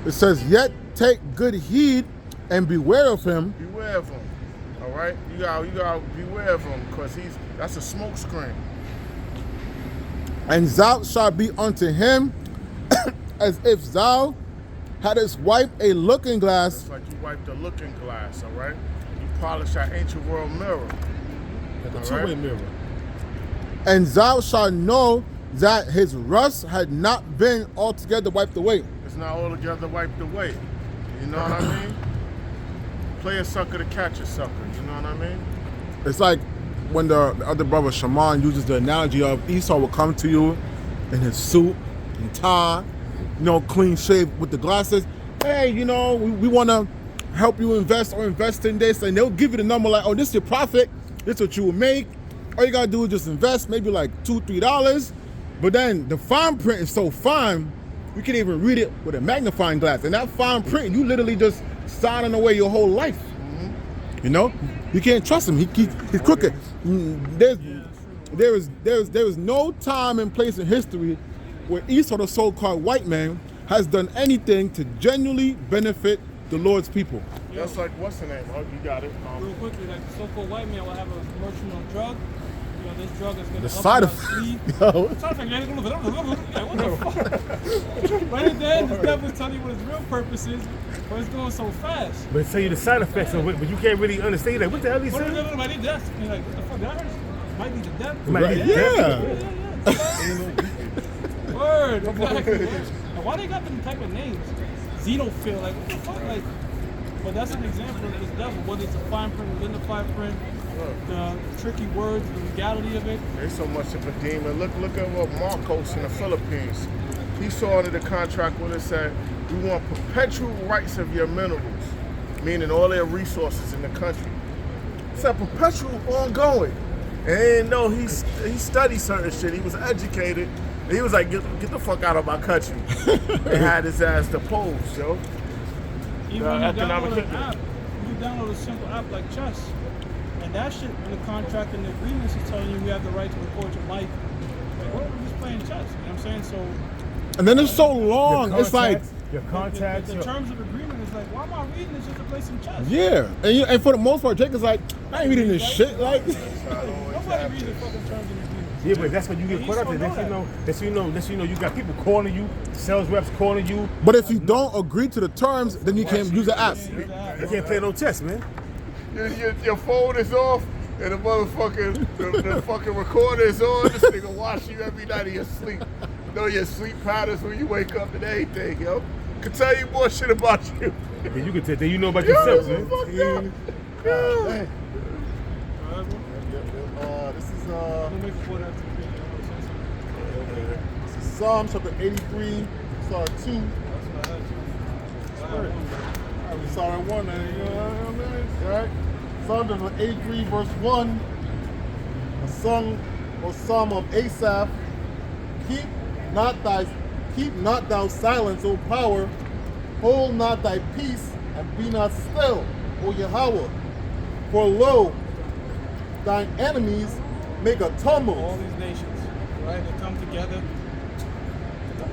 S1: it says, yet take good heed and beware of him,
S2: Beware of him. All right? You gotta beware of him, because that's a smoke screen.
S1: and thou shalt be unto him as if thou hadst wiped a looking glass,
S2: It's like you wipe the looking glass. All right? You polish that ancient world mirror.
S4: Like a
S2: All
S4: two-way
S2: right.
S4: mirror.
S1: and thou shalt know that his rust had not been altogether wiped away.
S2: It's not altogether wiped away. You know what I mean? Play a sucker to catch a sucker. You know what I mean?
S1: It's like when the other brother Shaman uses the analogy of Esau will come to you in his suit and tie, clean shaved with the glasses. Hey, we want to help you invest or invest in this, and they'll give you the number like, oh, this is your profit. This is what you will make. All you gotta do is just invest, maybe like $2-3. But then the fine print is so fine, you can't even read it with a magnifying glass. And that fine print, you literally just signing away your whole life. You can't trust him. He's crooked. There is no time and place in history where Esau, the so-called white man, has done anything to genuinely benefit the Lord's people.
S2: That's like, what's the name? Oh, you got it.
S5: Real quickly, like the so-called white man will have a promotional drug. This drug is going
S1: The
S5: to
S1: side
S5: up
S1: effect.
S5: your sleep.
S1: Yo.
S5: Side effect, yeah, what the fuck? Right at the end, the devil's telling you what his real purpose is, but it's going so fast.
S4: But tell you the side effects of it, but you can't really understand. Like, what the hell he
S5: What
S4: saying?
S5: if might be death? You're like, what the fuck, that hurts? Might be the death.
S4: It might be
S1: Right,
S4: death.
S5: Yeah. Word, exactly. And why they got them type of names? Xenophil, like, what the fuck? Like, but that's an example of this devil, whether it's a fine print within the fine print, the tricky words, the legality of it.
S2: There's so much of a demon. Look at what Marcos in the Philippines. He saw under the contract when it said, we want perpetual rights of your minerals, meaning all their resources in the country. It said perpetual, ongoing. And he didn't know he studied certain shit. He was educated. He was like, get the fuck out of my country. They had his ass deposed, yo.
S5: Even when you
S2: economic
S5: download an
S2: history.
S5: app, you download a simple app like chess, and that shit in the contract and the agreements is telling you have the right to record your life. Like, what? We're just playing chess. You know what I'm saying? So
S1: And then it's so long. It's like,
S4: your contacts.
S5: the terms of agreement is like, why am I reading this just to play some chess?
S1: yeah. And for the most part, Jake is like, I ain't reading this shit. Like,
S5: Nobody reads the fucking terms and agreements.
S4: Yeah, but that's what you get caught up in. Next you know, you got people calling you, sales reps calling you.
S1: but if you don't agree to the terms, then you can't use the app.
S4: You can't play no chess, man.
S2: Your phone is off, and the motherfucking the fucking recorder is on. This nigga watch you every night of your sleep. Know your sleep patterns when you wake up and everything, yo. Can tell you more shit about you.
S4: Then you can tell. Then you know about yourself, man.
S2: Yeah.
S3: This is
S5: Don't make it for that.
S3: Psalm chapter 83, Psalm 2. We saw that one, you know what I mean? Alright? Psalm chapter 83, verse 1. A song or psalm of Asaph. Keep not thou silence, O power. Hold not thy peace, and be not still, O Yahweh. For lo, thine enemies make a
S5: All
S3: tumult.
S5: these nations, right? They come together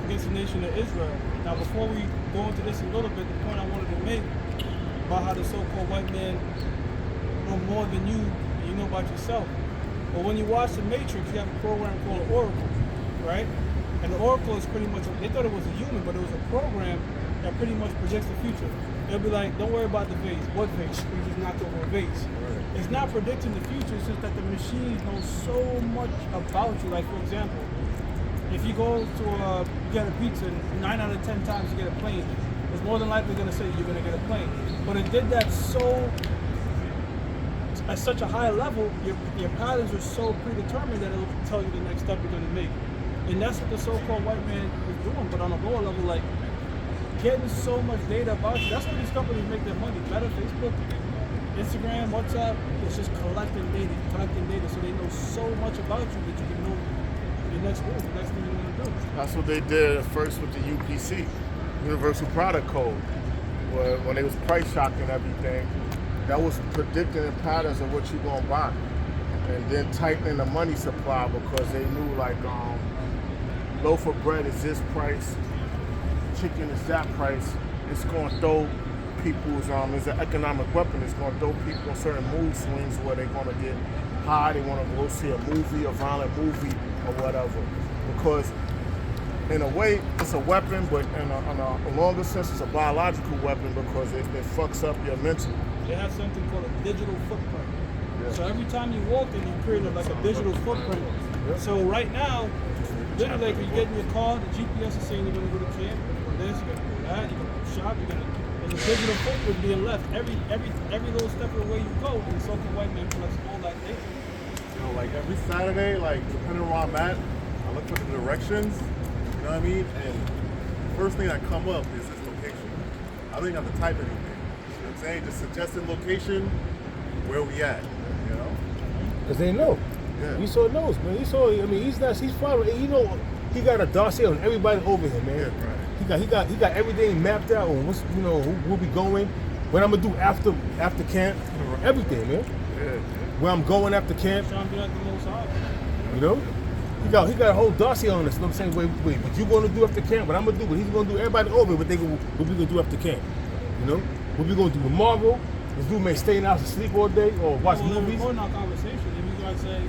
S5: against the nation of Israel. Now, before we go into this a little bit, the point I wanted to make about how the so-called white man know more than you and you know about yourself. But when you watch The Matrix, you have a program called Oracle, right? And the Oracle is pretty much, they thought it was a human, but it was a program that pretty much predicts the future. It'll be like, don't worry about the vase. What vase? We just knocked over a vase. Right. It's not predicting the future, it's just that the machines know so much about you. Like, for example, if you go to get a pizza, 9 out of 10 times you get a plane, it's more than likely going to say you're going to get a plane. But it did that at such a high level, your patterns are so predetermined that it'll tell you the next step you're going to make. And that's what the so-called white man is doing, but on a lower level, like, getting so much data about you. That's where these companies make their money. Meta, Facebook, Instagram, WhatsApp, it's just collecting data, so they know so much about you that you can know your next move, the next thing you're going to do.
S2: That's what they did at first with the UPC, Universal Product Code, where when they was price shocking everything, that was predicting the patterns of what you're going to buy. And then tightening the money supply because they knew, like, loaf of bread is this price, chicken is that price. It's going to throw people's, it's an economic weapon. It's going to throw people in certain mood swings where they're going to get high, they want to go see a movie, a violent movie, or whatever. Because in a way, it's a weapon, but in a longer sense, it's a biological weapon because it fucks up your mental.
S5: They have something called a digital footprint.
S2: Yeah.
S5: So every time you walk in, you create like a digital footprint. Yeah. So right now, literally, like, when you get in your car, the GPS is saying you're going to go to camp, you're going to do this, you're going to do that, you're going to shop, there's a digital footprint being left. Every little step of the way you go, and the so-called white man collects all that data.
S3: You know, like every Saturday, like depending on where I'm at, I look for the directions, you know what I mean? And the first thing that come up is this location. I don't even have to type anything. You know what I'm saying? Just suggested location, where we at, you know?
S4: Because they know.
S3: Yeah.
S4: Esau knows, man. Esau, I mean, he's following. You know, he got a dossier on everybody over here, man.
S3: Yeah, right.
S4: He got everything mapped out on what's, you know, who will be going, what I'm gonna do after camp, everything, man.
S3: Yeah.
S4: Where I'm going after camp.
S5: Trying to be like the most high.
S4: You know, he got a whole dossier on us. You know what I'm saying? Wait, what you gonna do after camp? What I'm gonna do? What he's gonna do? Everybody over what we gonna do after camp? You know, what we gonna do tomorrow? This dude may stay in the house and sleep all day or watch movies.
S5: We're recording our conversation, and you guys say,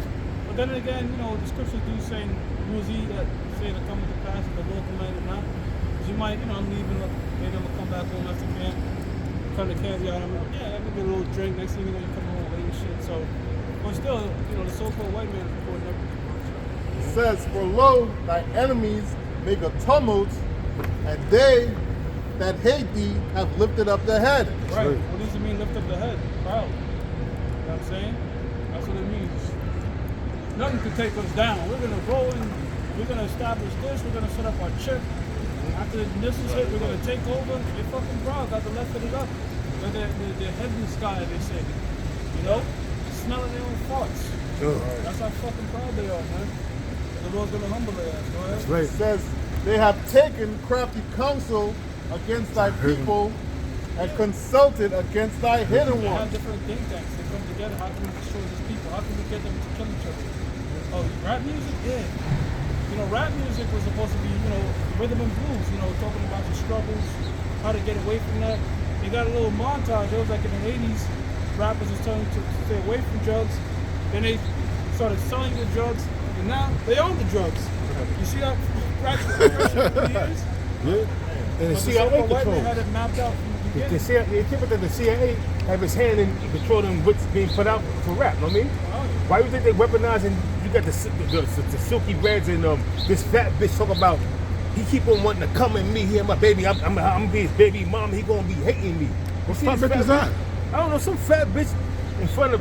S5: but then again, you know, the scriptures do say, who is he that say to come to pass if the Lord commanded not? Because you might, you know, I'm leaving, maybe I'm gonna come back home after camp, come to camp, I'm like, yeah, let me get a little drink. Next thing you know, you come home late and shit. So, but still, you know, the so-called white man is recording everything.
S3: It says, for lo, thy enemies make a tumult, and they that hate thee have lifted up their head.
S5: Right. What does it mean, lift up the head? Proud. You know what I'm saying? That's what it means. Nothing can take us down. We're going to go in, we're going to establish this, we're going to set up our chip. After this is hit, we're going to take over. They're fucking proud, got the left it up. They're head in the sky, they say. You know? Smelling their own farts.
S4: Sure.
S5: That's how fucking proud they are, man. The Lord's going to humble their ass. Go ahead.
S4: That's right.
S3: It says, they have taken crafty counsel against thy people and consulted against thy hidden
S5: They have
S3: ones.
S5: different think tanks. They come together. How can we destroy these people? How can we get them to kill each other? Oh, rap music? Yeah. You know, rap music was supposed to be, you know, rhythm and blues, you know, talking about the struggles, how to get away from that. They got a little montage. It was like in the 80s, rappers was telling you to stay away from drugs. Then they started selling the drugs, and now they own the drugs. You see that progression over the years?
S4: Yeah. And the
S5: But
S4: CIA
S5: so-called white
S4: controls.
S5: man had it mapped out from the beginning.
S4: The CIA have his hand in controlling what's being put out for rap. You know what I mean? Why do you think they weaponizing? You got the Silky Reds and this fat bitch talk about he keep on wanting to come at me. He and my baby. I'm gonna be his baby mom. He gonna be hating me.
S1: What fat bitch is that?
S4: I don't know. Some fat bitch in front of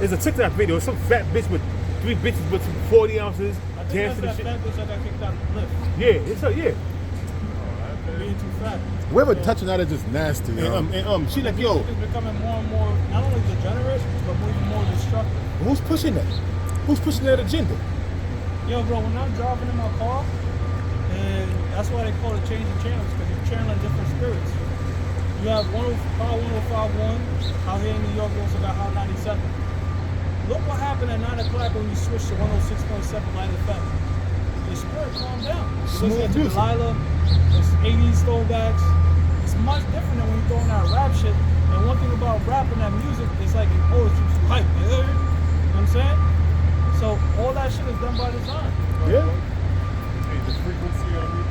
S4: there's a TikTok video. Some fat bitch with 3 bitches with 40 ounces
S5: I think
S4: dancing
S5: that's
S4: and
S5: that
S4: shit.
S5: fat bitch that got kicked out of the lift.
S4: Yeah, it's yeah.
S5: Being too fat.
S1: Whoever touching that is just nasty, yo.
S4: And she like, yo,
S5: It's becoming more and more, not only degenerate, but even more destructive.
S4: who's pushing that? Who's pushing that agenda?
S5: Yo, bro, when I'm driving in my car, and that's why they call it changing channels, because you're channeling different spirits. You have Power 1051, out here in New York, we also got Hot 97. Look what happened at 9 o'clock when you switched to 106.7 Light FM. Your spirit calmed down. You listen to Delilah, it's 80s throwbacks. It's much different than when you're throwing out rap shit. And one thing about rap and that music is like, oh, it's hype, you heard? know what I'm saying? So all that shit is done by design.
S4: Yeah.
S3: Hey, the frequency of music,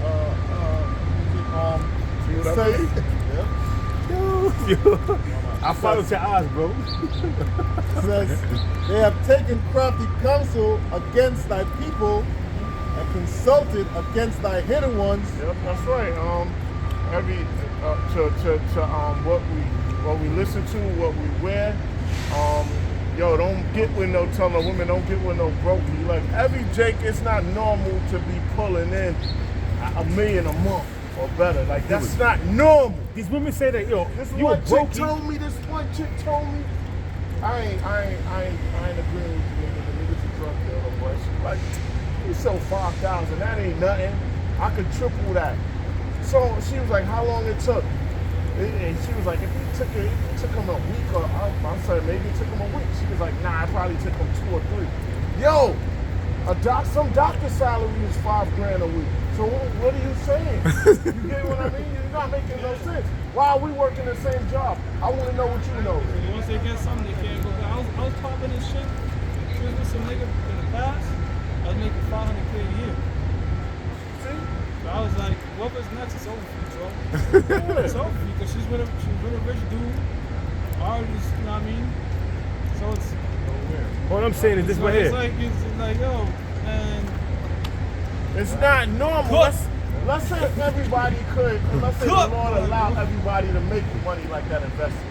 S2: See what I mean?
S3: yeah.
S4: I follow your eyes, bro.
S3: Says they have taken crafty counsel against thy people and consulted against thy hidden ones.
S2: Yep, that's right. What we listen to, what we wear. Yo, don't get with no telling a women, don't get with no brokey. Like every Jake, it's not normal to be pulling in $1 million a month or better. Like that's not normal.
S4: These women say that, yo,
S2: This
S4: you a
S2: one chick
S4: brokey.
S2: told me. This one chick told me. I ain't agreeing with you. The nigga's a drug dealer, but she's like, you sell 5,000. That ain't nothing. I could triple that. So she was like, how long it took? And she was like, if it took him a week, or I'm sorry, maybe it took him a week. She was like, nah, it probably took him 2 or 3. Yo, some doctor's salary is $5,000 a week. So what are you saying? You get what I mean? You're not making no sense. Why are we working the same job? I want to know what you know.
S5: Once they get something, they can't go. I was popping this shit. She was with some nigga in the past. I was making $500K a year.
S2: See?
S5: So I was like, whatever's next is over for you, bro. It's over for you because she's with a rich dude. Already, you know what I mean? So it's.
S4: All I'm saying is this right
S5: It's
S4: here.
S5: like, yo, man.
S2: It's not normal. Let's say if everybody could, let's say the Lord allow everybody to make money like that investing.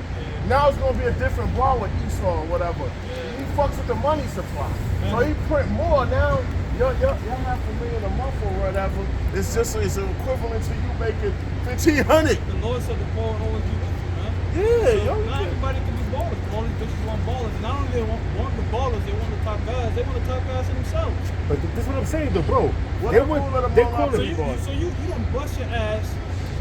S2: Now it's gonna be a different ball with Esau or whatever. He fucks with the money supply. So he print more now. Your $500,000 a month or whatever. It's equivalent to you making $1,500.
S5: The Lord said the poor will always be with you, man.
S2: Yeah,
S5: So
S2: yo.
S5: not everybody can be ballers. All these bitches want ballers. And not only they want the ballers, they want the top guys. They want the top guys for themselves.
S4: But this is what I'm saying, though, bro.
S2: What
S4: They
S2: the rule of the
S4: they
S2: mall
S4: call
S2: after
S4: it.
S5: So you done bust your ass,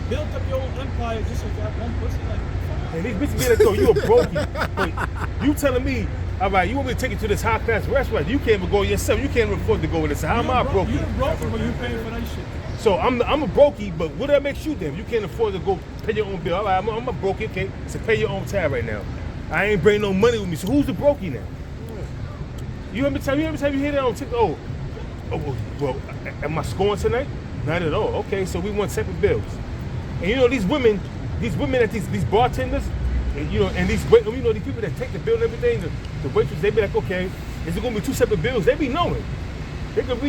S5: built up your own empire just so you got one pussy. Like,
S4: And these bitches be like, yo, you a brokey. But you telling me, all right, you want me to take you to this high class restaurant? You can't even go yourself. You can't even afford to go with this. So how am I brokey?
S5: You broke but you paying for that shit.
S4: So I'm a brokey, but what that makes you then? You can't afford to go pay your own bill. All right, I'm a brokey, okay? So pay your own tab right now. I ain't bringing no money with me. So who's the brokey now? You every time you hear that on TikTok, well, am I scoring tonight? Not at all. Okay, so we want separate bills. And you know these women at these bartenders, and these people that take the bill and everything, the waitress, they be like, okay, is it gonna be 2 separate bills? They be knowing. They can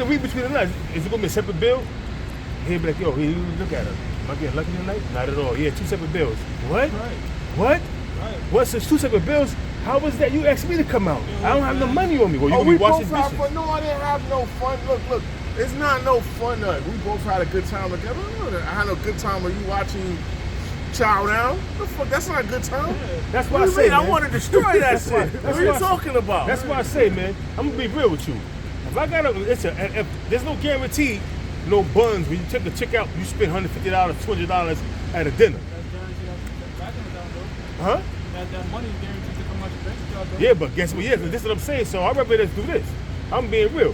S4: read between the lines. Is it gonna be a separate bill? He'll be like, yo, look at her. Am I getting lucky tonight? Not at all. Yeah, 2 separate bills. What?
S5: Right.
S4: What?
S5: Right.
S4: What? Since 2 separate bills? How was that? You asked me to come out. I don't have no money on me. Well, you gonna
S2: we
S4: be washing
S2: both had
S4: dishes.
S2: fun. No, I didn't have no fun. Look, it's not no fun. We both had a good time together. I had a good time with you watching Chow Down. The fuck, that's not a good time.
S4: That's why
S2: What
S4: I
S2: do you
S4: say,
S2: mean?
S4: man.
S2: I want to destroy that shit.
S4: That's
S2: What are you
S4: why I-
S2: talking about?
S4: That's why I say, man, I'm gonna be real with you. If I got if there's no guarantee, no buns. When you take a chick out, you spend $150, $200 at a dinner.
S5: That's guaranteed back in the down, though.
S4: Huh?
S5: That money is guaranteed to come out your bank account, though.
S4: Yeah, but guess what? Yeah, this is what I'm saying. So I'd rather just do this. I'm being real.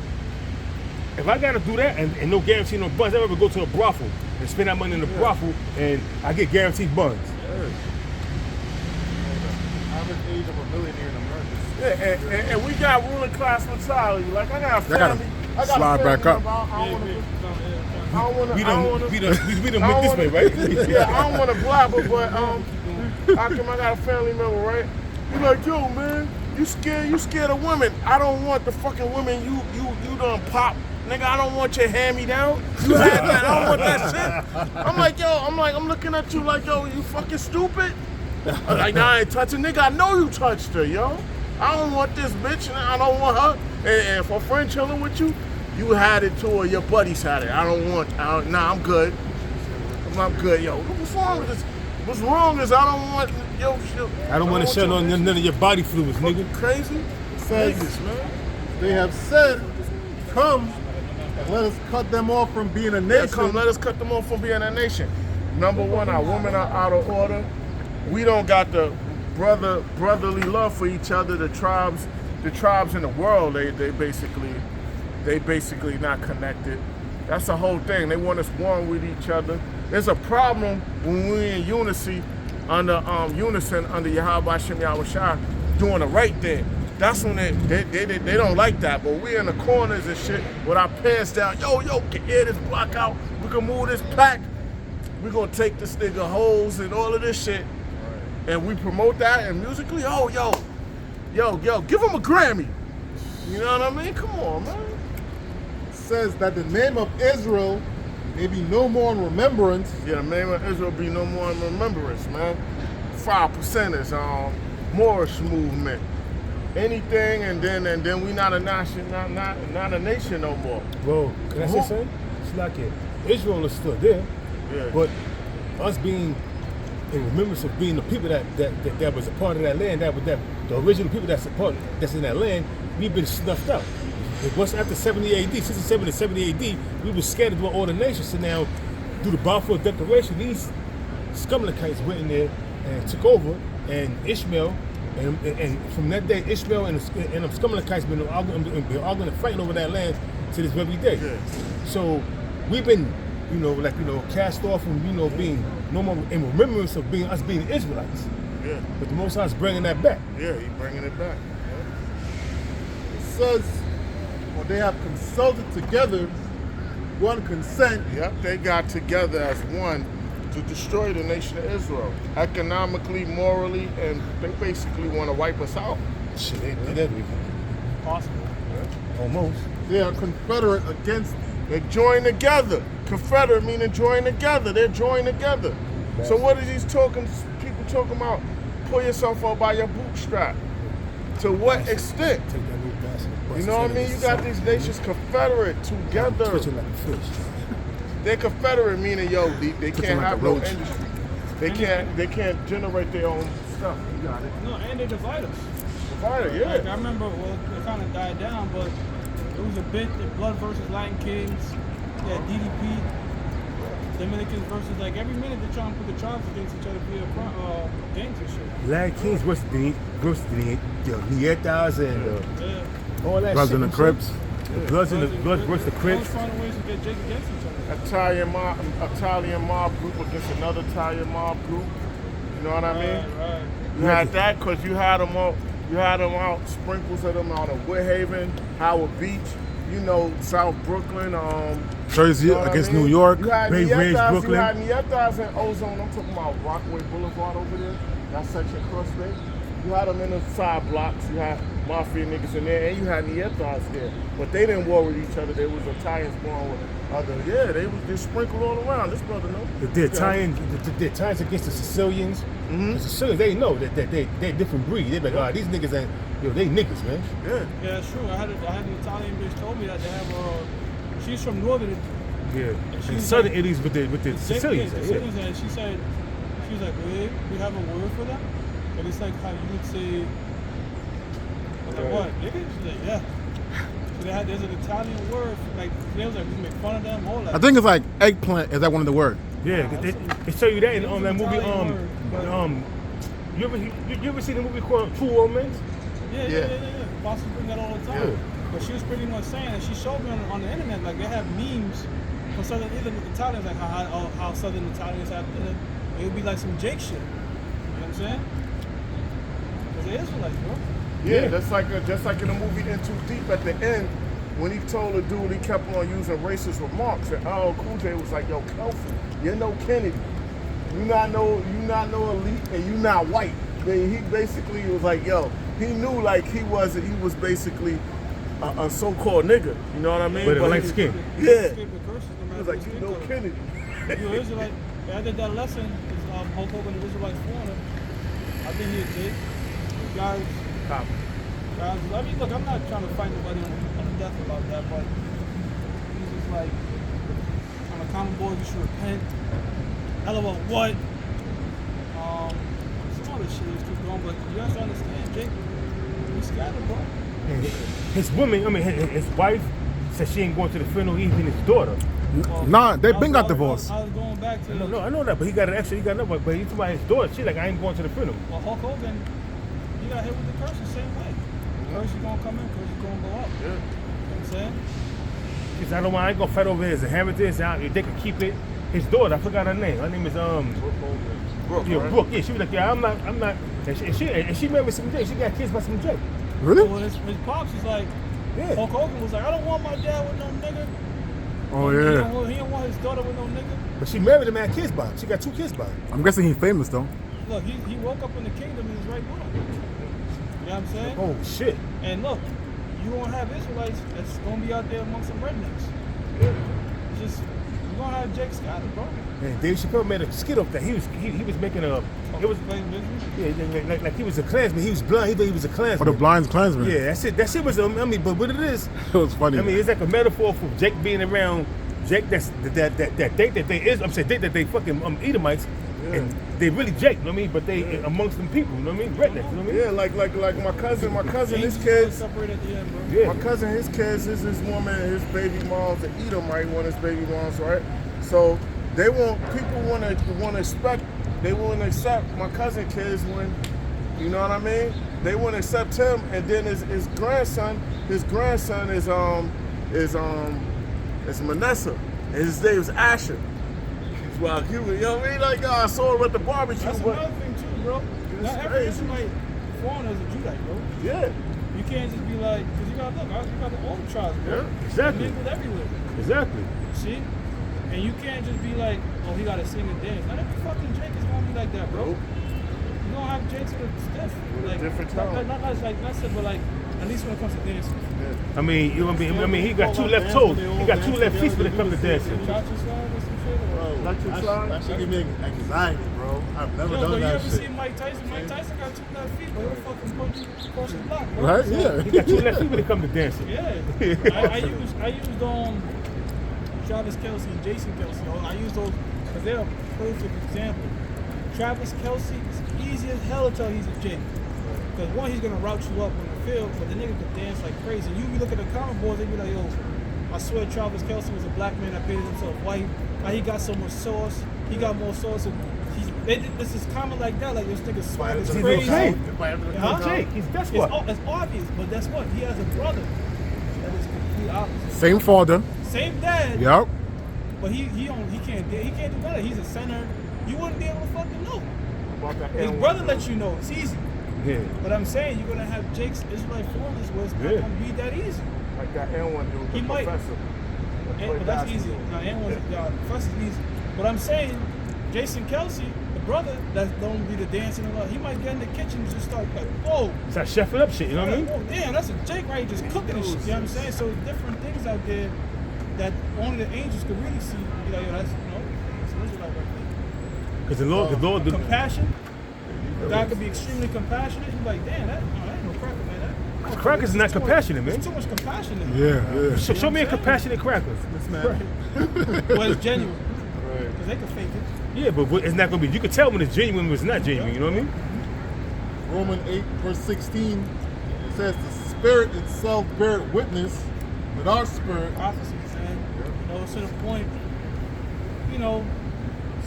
S4: If I gotta do that and no guarantee, no buns, I'd rather go to a brothel and spend that money in the brothel and I get guaranteed buns.
S3: Average age of a millionaire in America.
S2: Yeah, and we got ruling class mentality. Like I got a
S1: Y'all gotta
S2: family.
S1: slide back up.
S2: I don't want to.
S4: We done
S2: I
S4: went this
S2: don't
S4: way,
S2: wanna-
S4: right?
S2: Yeah, I don't want to blabber, but I got a family member, right? You like, yo, man, you scared of women. I don't want the fucking women you done pop. Nigga, I don't want your hand-me-down. You had that. I don't want that shit. I'm looking at you like, yo, you fucking stupid. I'm like, nah, I ain't touching. Nigga, I know you touched her, yo. I don't want this bitch, and I don't want her. And if a friend chilling with you, you had it too, or your buddies had it. Nah, I'm good. I'm good, yo. What's wrong with this? What's wrong is I don't want, yo,
S4: I don't want to shut on none of your body fluids, nigga.
S2: Crazy?
S3: Says,
S2: Niggas, man.
S3: they have said, come and let us cut them off from being a
S2: Yeah,
S3: nation.
S2: come, let us cut them off from being a nation. Number one, our women are out of order. We don't got the brotherly love for each other. The tribes in the world, they basically not connected. That's the whole thing. They want us one with each other. There's a problem when we're in unison under Yahweh Shem Yahweh Shai, doing the right thing. That's when they don't like that. But we in the corners and shit with our pants down. Yo, can air this block out. We can move this pack. We gonna take this nigga hoes and all of this shit. And we promote that and musically, yo, give him a Grammy. You know what I mean? Come on, man.
S3: It says that the name of Israel may be no more in remembrance.
S2: Yeah, the name of Israel be no more in remembrance, man. 5%ers, Moorish movement. Anything, and then we not a nation, not a nation no more.
S4: Well, can I say something? It's like Israel is still there, but us being in remembrance of being the people that was a part of that land, the original people that's in that land, we've been snuffed out. It was after 70 AD, 67 to 70 AD, we were scattered through all the nations. So now, through the Balfour Declaration, these Scumlakites went in there and took over, and Ishmael. And from that day, Ishmael and the Scumlakites been arguing and fighting over that land to this very day.
S2: Yeah.
S4: So we've been, cast off from, being no more in remembrance of us being Israelites.
S2: Yeah.
S4: But the Most High is bringing that back.
S2: Yeah, he's bringing it back.
S3: It says, well, they have consulted together, one consent.
S2: Yep, they got together as one to destroy the nation of Israel, economically, morally, and they basically want to wipe us out.
S4: Shit, they did that.
S5: Possible.
S4: Almost.
S3: They are confederate against.
S2: They join together. Confederate meaning join together. They're joined together. So what are these people talking about? Pull yourself up by your bootstrap. To what extent? You know what I mean? You got these nations confederate together.
S4: Twitching like a fish.
S2: They're confederate meaning, they can't have no industry. They can't generate their own stuff. You got it.
S5: No, and they divide us.
S2: Divided, yeah.
S5: Like, I remember, it kind of died down, but it was a bit in Blood versus Latin Kings. Yeah, DDP, Dominicans versus, like, every minute they're trying to put the tribes against each other via gangs and shit.
S4: Latin Kings versus the Nietas and all that
S1: Bloods
S4: shit.
S1: and the Crips.
S4: The Bloods and the Bloods versus the Crips.
S5: Finding ways to get Jake against each other.
S2: Italian mob group against another Italian mob group. You know what I mean?
S5: Right.
S2: You had that because you had them out, sprinkles of them out of Woodhaven, Howard Beach, South Brooklyn,
S1: Jersey against New York.
S2: You had
S4: Bay Ridge,
S2: Nietas,
S4: Brooklyn.
S2: You had Nietas and Ozone. I'm talking about Rockaway Boulevard over there, that section across there. You had them in the side blocks. You had mafia niggas in there, and you had Nietas there. But they didn't war with each other. They was Italians born with other. Yeah, they was just sprinkled all around. This brother know.
S4: The Italians against the Sicilians.
S2: Mm-hmm.
S4: The Sicilians, they know that they're different breed. They're like, these niggas ain't, they niggas, man.
S2: Yeah.
S5: Yeah, that's true. I had an Italian bitch told me that they have she's from northern.
S4: Yeah.
S5: She
S4: And
S5: was
S4: southern
S5: like-
S4: Italy's with the Sicilians.
S5: The
S4: Yeah.
S5: Sicilians, and she was like, we have a word for them, but it's like how you would say, I was like, what, nigga? She's like, yeah. So there's an Italian word, like, they was like, we make fun of them, all that.
S1: I think it's like eggplant. Is that one of the words?
S4: Yeah, they show you that in that movie.
S5: Italian word, but-
S4: You ever seen the movie called True Romance?
S5: Yeah. Bosses bring that all the time.
S4: Yeah.
S5: But she was pretty much saying, and she showed me on the internet, like they have memes from Southern Italians, like how Southern Italians have, it would be like some Jake shit. You know what I'm saying? Because they Israelites, bro.
S2: Yeah, that's like in the movie In Too Deep at the end, when he told the dude he kept on using racist remarks, and LL Cool J was like, yo, Kelfie, you're no Kennedy. You not no elite, and you not white. He basically was like, yo, he knew like he was basically a so-called nigga. You know what I mean?
S4: With a
S2: But
S4: light
S2: he-
S4: skin.
S2: Yeah.
S5: Escape the curses, no
S2: He
S5: matter
S2: was like,
S5: what
S2: you
S5: skin
S2: know
S5: color.
S2: Kennedy.
S5: You Israelite. I did that lesson. Hulk Hogan, the Israelite foreigner. I've been here, Jake. Guys, I mean, look, I'm not trying to fight nobody on death about that, but he's just like, on a common board, you should repent. LOL, what? Some other shit is keep going, but you have to understand, Jake, we scattered, bro.
S4: His woman, his wife said she ain't going to the funeral, even his daughter.
S1: Nah, they
S5: I
S1: been
S5: was
S1: got
S5: going-
S1: divorced.
S5: I was going back to
S4: No, I know that, but he got another, but he's talking about his daughter. She's like, I ain't going to the funeral.
S5: Well, Hulk Hogan, he got hit with the curse the same way. Curse is gonna come in, curse is gonna go up.
S2: Yeah.
S5: You know what I'm saying?
S4: She said, I ain't gonna fight over his inheritance. If they could keep it. His daughter, I forgot her name. Her name is
S2: Brooke,
S4: yeah,
S2: right?
S4: Brooke. Yeah, she was like, yeah, I'm not. And she married some J. She got kids by some J.
S1: Really?
S5: So his pops is like,
S4: Yeah.
S5: Hulk Hogan was like, I don't want my dad with no nigga.
S1: Oh
S5: He
S1: yeah.
S5: don't want his daughter with no nigga.
S4: But she married him and had kids by him. She got 2 kids by him.
S1: I'm guessing he's famous though.
S5: Look, he woke up in the kingdom in his right mind. You know what I'm saying?
S4: Oh shit.
S5: And look, you gonna have Israelites that's gonna be out there amongst some rednecks. It's just you're gonna have Jake Scott, bro.
S4: And Dave Chappelle made a skit off that. He was making a. It was
S5: playing business.
S4: yeah, like he was a Klansman. He was blind. He thought he was a Klansman.
S1: For the blind Klansman.
S4: Yeah, that's it. That shit was. I mean, but what it is.
S1: It was funny.
S4: I mean, it's like a metaphor for Jake being around. Jake, that date that they is. I'm saying date that they fucking Edomites, and they really Jake. You know what I mean? But they amongst them people. You know what I mean? Rednecks. You know what I mean?
S2: Yeah, like my cousin, his
S5: Angels
S2: kids.
S5: separate at the end, bro.
S4: Yeah.
S2: My cousin, his kids, his woman, his baby moms, the Edomite one, his baby moms, right? So they want people want to expect, they want to accept my cousin kids when, you know what I mean? They want to accept him, and then his grandson is Manasseh, and his name is Asher. Well, you know what I mean? Like I saw him at the barbecue.
S5: That's
S2: but
S5: another thing too, bro. Not every
S2: crazy.
S5: Israelite foreigner is a Judite, bro.
S2: yeah,
S5: You can't just be like, because you gotta look, you got all the tribes, bro.
S2: yeah.
S4: Exactly.
S5: Mingled everywhere.
S4: Exactly.
S5: See? And you can't just be like, oh, he gotta sing and dance. Not every fucking Jake is gonna be like that, bro.
S2: Nope.
S5: You don't have Jakes that are stiff.
S2: With a
S5: Like,
S2: different
S5: not
S2: tone.
S5: not stiff, but like, at least when it comes to dancing.
S4: I mean, you know what I mean? He got 2 left toes. He got 2 left feet when it comes to dancing.
S5: Cha-cha slide or some shit? Or,
S3: Bro,
S2: Like your slide?
S3: that shit give me anxiety, bro. I've never
S5: yo,
S3: done
S5: but you
S3: that
S5: ever
S3: shit.
S5: seen Mike Tyson? Mike Tyson got 2 left feet, but he'll fucking punch you across the block, bro.
S1: Right?
S5: So,
S1: Yeah.
S4: He got 2 left feet when it comes to dancing.
S5: Yeah. I used Travis Kelce and Jason Kelce. I use those because they're a perfect example. Travis Kelce is easy as hell to tell he's a Jake. Because one, he's gonna route you up on the field, but the nigga can dance like crazy. You be looking at the comment boards, they be like, yo, I swear Travis Kelce was a black man that painted himself white. Why he got so much sauce? He got more sauce. This is common like that. Like this nigga swag is
S4: He's
S5: crazy.
S4: okay.
S5: Huh?
S4: Jake, that's what.
S5: It's obvious, but that's what he has a brother that is complete opposite.
S1: Same father.
S5: Same dad,
S1: Yep.
S5: but he can't do better. He's a center. You wouldn't be able to fucking know.
S2: About that
S5: His
S2: N1
S5: brother
S2: dude.
S5: lets you know. It's easy.
S4: Yeah.
S5: But I'm saying you're gonna have Jake's Israelite foreigners where it's not
S4: Yeah.
S5: gonna be that easy.
S2: Like that N1 dude, the
S5: He might-
S2: professor. that played
S5: But that's easy.
S2: basketball.
S5: Now, first is easy. But I'm saying Jason Kelce, the brother that don't be the dancing and all, he might get in the kitchen and just start like, whoa.
S4: It's like chefing up shit, you know what I mean?
S5: Oh, damn, that's a Jake right here just cooking and shit. You know what I'm saying? So there's different things out there that only the angels could really see. Be like, yo, that's an Israelite right there.
S4: Because the Lord,
S5: Compassion. God could be extremely compassionate. You're like, damn, that ain't no cracker, man.
S4: crackers is not compassionate, man.
S5: There's too much compassion in it.
S1: Yeah.
S4: Show me a compassionate cracker.
S3: This man.
S5: Well, it's genuine.
S2: Right.
S5: Because they can fake it.
S4: Yeah, but it's not gonna be. You can tell when it's genuine when it's not genuine. You know what I mean?
S3: Romans 8, verse 16 says, the Spirit itself beareth witness with our spirit.
S5: Prophecies, man. You know, to the point, you know,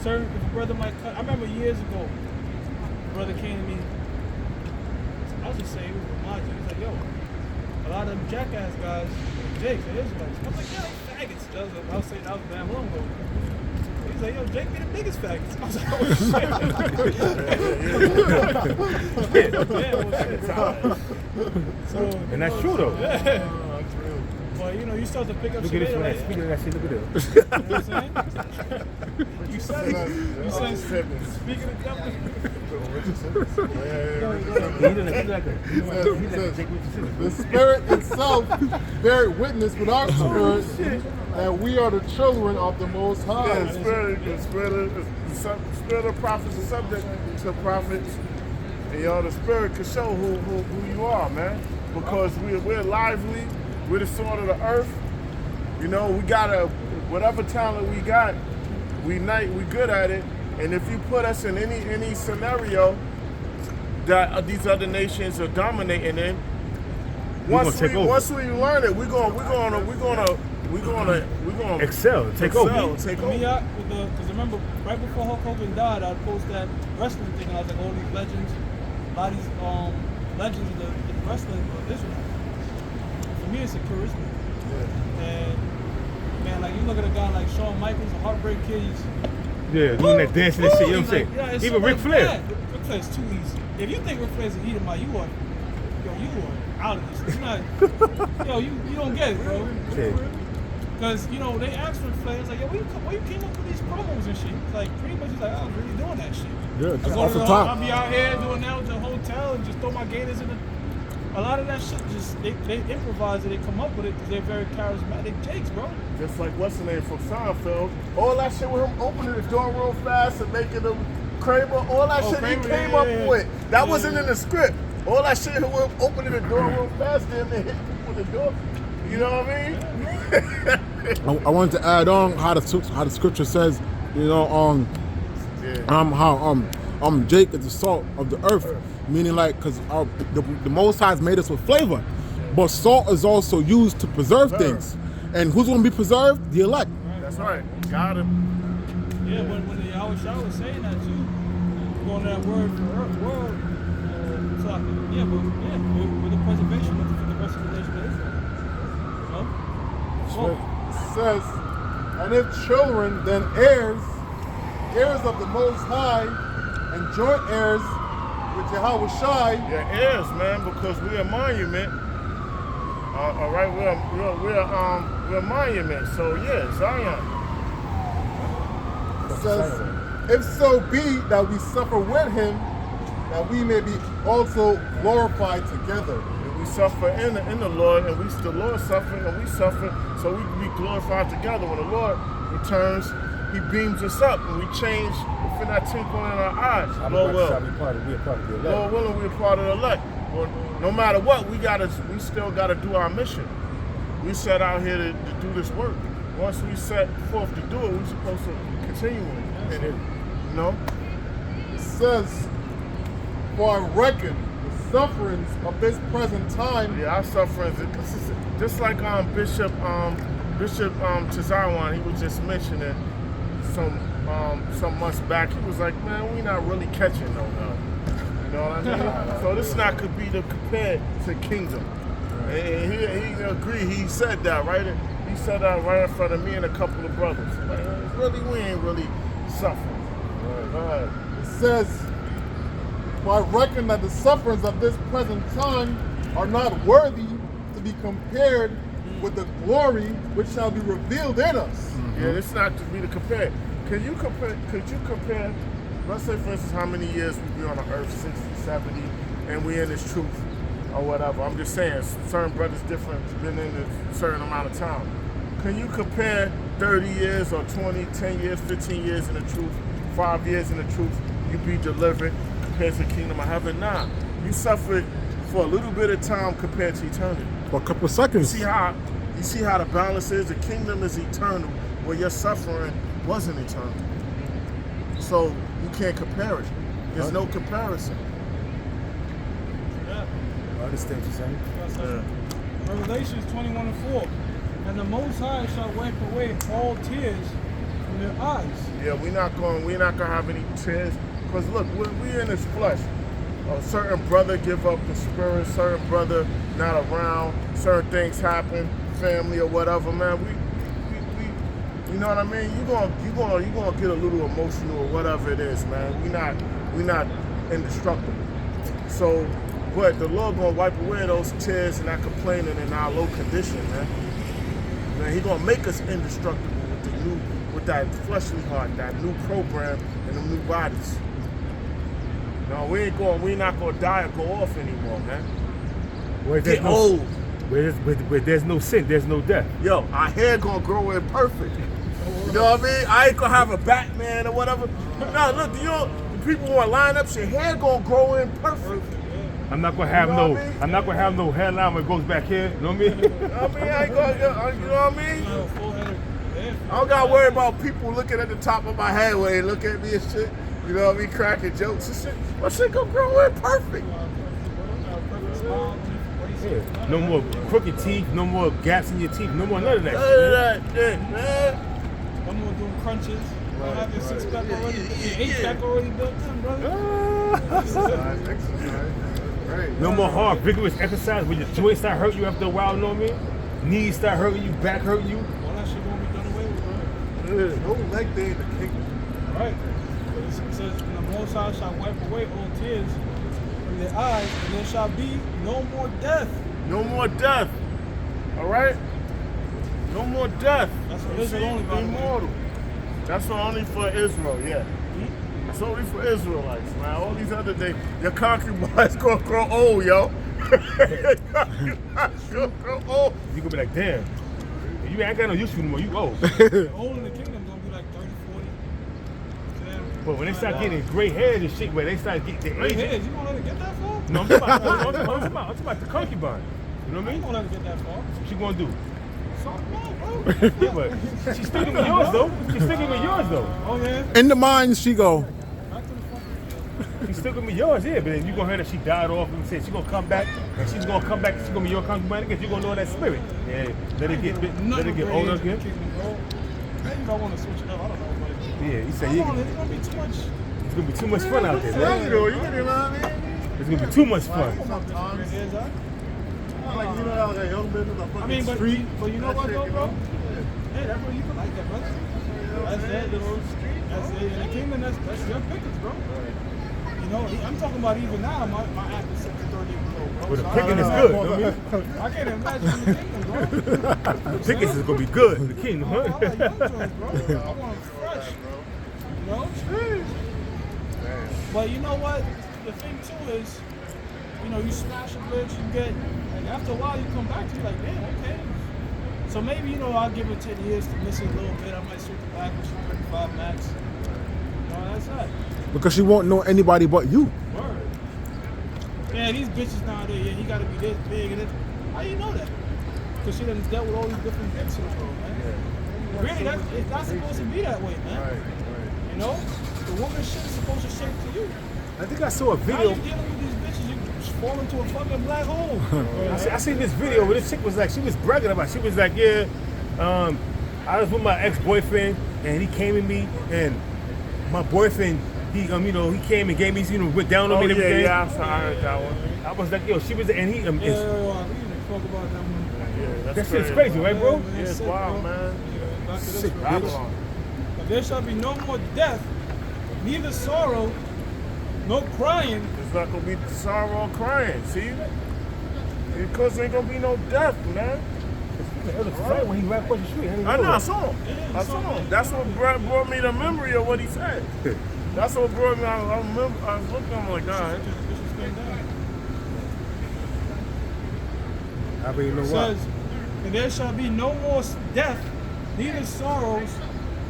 S5: certain, if a brother might cut. I remember years ago, a brother came to me. I was just saying, he was reminded. He was like, yo, a lot of them jackass guys, Jakes, they Israelites. I was like, yeah, they faggots. I was saying that was damn long ago. He's like, yo, Jake be the biggest faggots. I was like, oh shit. So,
S4: And that's true though.
S5: yeah. But you know, you start to pick up
S4: Look
S5: shit
S4: at this
S5: later,
S4: one.
S5: like,
S4: Speaking of that shit, look at this.
S5: you know what I'm saying? You said it. You said speaking of devil.
S3: He says, the Spirit itself bear witness with our spirit that we are the children of the Most High.
S2: Yeah, the spirit of prophets is subject to prophets. And y'all, the spirit can show who you are, man. Because we're lively, we're the salt of the earth. You know, we got whatever talent we got, we good at it. And if you put us in any scenario that these other nations are dominating in, once we learn it, we're gonna
S4: Excel, take over.
S2: Take
S5: Me
S2: over.
S5: out with the, because remember, right before Hulk Hogan died, I posted that wrestling thing, and I was like, all these legends, a lot of these legends of the wrestling of Israel. For me, it's a charisma.
S2: Yeah.
S5: And man, like you look at a guy like Shawn Michaels, a Heartbreak Kid, he's
S4: Yeah, doing that dancing and shit. You know what I'm saying?
S5: yeah, it's
S4: Even
S5: so
S4: Ric Flair.
S5: bad. Ric Flair's too easy. If you think Ric Flair's a Edomite, you are. out of this. It's not, yo, you don't get it, bro.
S4: Yeah.
S5: Because, you know, they asked for Flair. It's like, yo, where you came up with these promos and shit? It's like, pretty much, he's like, I was really doing that shit.
S1: Yeah,
S5: I go
S1: off
S5: to
S1: the
S5: the,
S1: top.
S5: I'll be out here doing that with the hotel and just throw my gators in the. A lot of that shit just, they improvise it, they come up with it because they're very charismatic jakes, bro.
S2: Just like what's the name from Seinfeld. All that shit with him opening the door real fast and making them Kramer, all that shit
S5: Kramer,
S2: he came
S5: yeah,
S2: up
S5: yeah.
S2: with. That
S5: Yeah,
S2: wasn't
S5: yeah.
S2: in the script. All that shit with him opening the door real fast and then hitting people with the door. You know what I mean?
S1: I wanted to add on how the scripture says, you know, how Jake is the salt of the earth, meaning like because the Most High has made us with flavor, but salt is also used to preserve things, and who's going to be preserved? The elect.
S2: That's right. Got him.
S5: Yeah, when the Yahweh Shah was saying that too, going that word for earth, word, so with the preservation of the rest of the nation of Israel.
S3: It says, and if children, then heirs of the Most High, and joint heirs with Yahweh Shai.
S2: Yeah, heirs, man, because we're a monument. All right, we're a monument. So yeah, Zion.
S3: It says, if so be that we suffer with him, that we may be also glorified together.
S2: We suffer in the Lord, and the Lord suffering, and we suffer, so we can be glorified together. When the Lord returns, He beams us up, and we change within that twinkle in our eyes. Lord willing, we're part of the elect. Well, no matter what, we still gotta do our mission. We set out here to do this work. Once we set forth to do it, we're supposed to continue it. You know?
S3: It says, for I reckon the sufferings of this present time.
S2: Yeah, our sufferings, just like Bishop Tazawan, he was just mentioning some months back. He was like, man, we not really catching no love. You know what I mean? So this not could be compared to kingdom. And he agreed. He said that right. He said that right in front of me and a couple of brothers. Like, really, we ain't really suffering. Right.
S3: It says, for I reckon that the sufferings of this present time are not worthy to be compared with the glory which shall be revealed in us.
S2: Yeah, it's not to be compared. Could you compare, let's say for instance how many years we be on the earth, 60, 70, and we in this truth or whatever. I'm just saying, certain brothers different, been in a certain amount of time. Can you compare 30 years or 20, 10 years, 15 years in the truth, 5 years in the truth, you be delivered compared to the kingdom of heaven? Nah, you suffered for a little bit of time compared to eternity.
S1: For a couple of seconds.
S2: You see how the balance is? The kingdom is eternal, where your suffering wasn't eternal. So you can't compare it. There's no comparison.
S5: Yeah.
S4: I understand what you're saying.
S5: Revelations 21:4. And the Most High shall wipe away all tears from their eyes.
S2: Yeah, we're not gonna have any tears. Because look, we're in this flesh. A certain brother give up the spirit, certain brother not around, certain things happen, family or whatever, man. We you know what I mean? You gonna get a little emotional or whatever it is, man. We not indestructible. So but the Lord gonna wipe away those tears and that complaining in our low condition, man. Man, He gonna make us indestructible with that fleshly heart, that new program and them new bodies. No, we not gonna die or go off anymore, man. Get old.
S4: Where there's no sin, there's no death.
S2: Yo, our hair gonna grow in perfect. You know what I mean? I ain't gonna have a Batman or whatever. No, look, the people want lineups, your hair gonna grow in perfect.
S4: I'm not gonna have I'm not gonna have no hairline when it goes back here. You know what I mean?
S2: I ain't gonna, you know what I mean? I don't gotta worry about people looking at the top of my head when they look at me and shit. You know what I mean? Cracking jokes and shit. My shit gonna grow in perfect.
S4: Yeah. No more crooked teeth, no more gaps in your teeth, no more none of that
S2: None
S4: shit.
S2: of that shit, man.
S5: No more doing crunches. You have your six-pack already, your eight-pack already built in, brother.
S4: No more hard, vigorous exercise when your joints start hurting you after a while, you know what I mean? Knees start hurting you, back hurting you.
S5: All that shit gonna be done away with, bro.
S3: No leg day in the kingdom.
S5: Right. It says, and the Most High shall wipe away all tears from their eyes, and there shall be no more death,
S2: No more death. All right? No more death.
S5: That's for
S2: You
S5: Israel
S2: see?
S5: only, by the way.
S2: Immortal. That's only for Israel, yeah. That's only for Israelites, man. All these other days, your concubines gonna grow old, yo. Your concubines gonna grow old.
S4: You gonna be like, damn. You ain't got no use for them more. You old.
S5: The old in the kingdom gonna be like 30, 40.
S4: But when they start getting gray hairs and shit, where they start getting their
S5: Gray
S4: age.
S5: hairs, you gonna let it get that far?
S4: No, I'm talking about the concubine. You know what I
S5: I ain't
S4: mean?
S5: gonna let it get that far.
S4: What she gonna do?
S5: Something wrong, bro.
S4: Yeah, but she's sticking with yours though. She's sticking with yours though.
S5: Oh, yeah?
S1: In the mines she go.
S5: Back to the fucking...
S4: She's sticking with yours, yeah. But then you gonna hear that she died off and said she's gonna come back and she's gonna come back. She's gonna be your concubine again. You're gonna know that spirit. Yeah, let it get older again.
S5: Maybe I want to switch it up. I don't know. But
S4: Yeah, you say
S5: it's
S4: you.
S5: gonna be too much.
S4: It's gonna be too much fun out there.
S3: Yeah,
S4: Man.
S3: you know, you get it, man.
S4: It's gonna be too much fun.
S3: Sometimes.
S5: Gray hairs, huh?
S3: Like, you know, like a young business, a fucking
S5: I mean, but
S3: street.
S5: you know
S3: that
S5: what
S3: shit,
S5: though,
S3: you
S5: bro?
S3: know?
S5: Hey, that's what you can like that, brother. That's it, you know. That's it. In the kingdom, that's your pickings, bro. You know, I'm talking about even now. My act is 30 years old, bro.
S4: But the
S5: So
S4: picking is good. You know what I mean?
S5: I can't imagine in the kingdom, bro.
S4: The pickings is gonna be good in the kingdom,
S5: I like young
S4: huh?
S5: joints, bro. I want them fresh. You know? But you know what? The thing too is, you know, you smash a bitch, you get, and after a while you come back to you like, damn, okay. So maybe, you know, I'll give it 10 years to miss it a little bit. I might switch it back with 35 max. You know, that's that.
S1: Because she won't know anybody but you.
S5: Word. Yeah, these bitches nowadays, yeah, he gotta be this big and this. How you know that? Because she done dealt with all these different dicks in the world, man. Really, it's not supposed to be that way, man. You know? The woman shit is supposed to shape to you.
S4: I think I saw a
S5: How
S4: video.
S5: you dealing with these bitches? You just fall into a fucking black hole.
S4: I seen this video where this chick was like, she was bragging about it. She was like, yeah, I was with my ex-boyfriend and he came at me and my boyfriend, he you know, he came and gave me, you know, went down on me and everything.
S2: Yeah, I heard that one.
S4: I was like, yo, she was, and he,
S5: We didn't talk about that one.
S2: Yeah,
S4: that shit's crazy, right, bro?
S2: Yeah, it's wild, man.
S5: Back to this,
S1: Sick,
S5: bro.
S1: bitch.
S2: Babylon.
S5: But there shall be no more death, neither sorrow, no crying.
S2: It's not gonna be sorrow or crying, see? Because there ain't gonna be no death, man.
S4: The other friend when he ran across the street.
S2: I know, I saw him. I saw him. That's what brought me the memory of what he said. That's what brought me. I remember. I was looking. I'm like, all right.
S4: I mean, you know
S5: It
S4: what?
S5: says, and there shall be no more death, neither sorrows,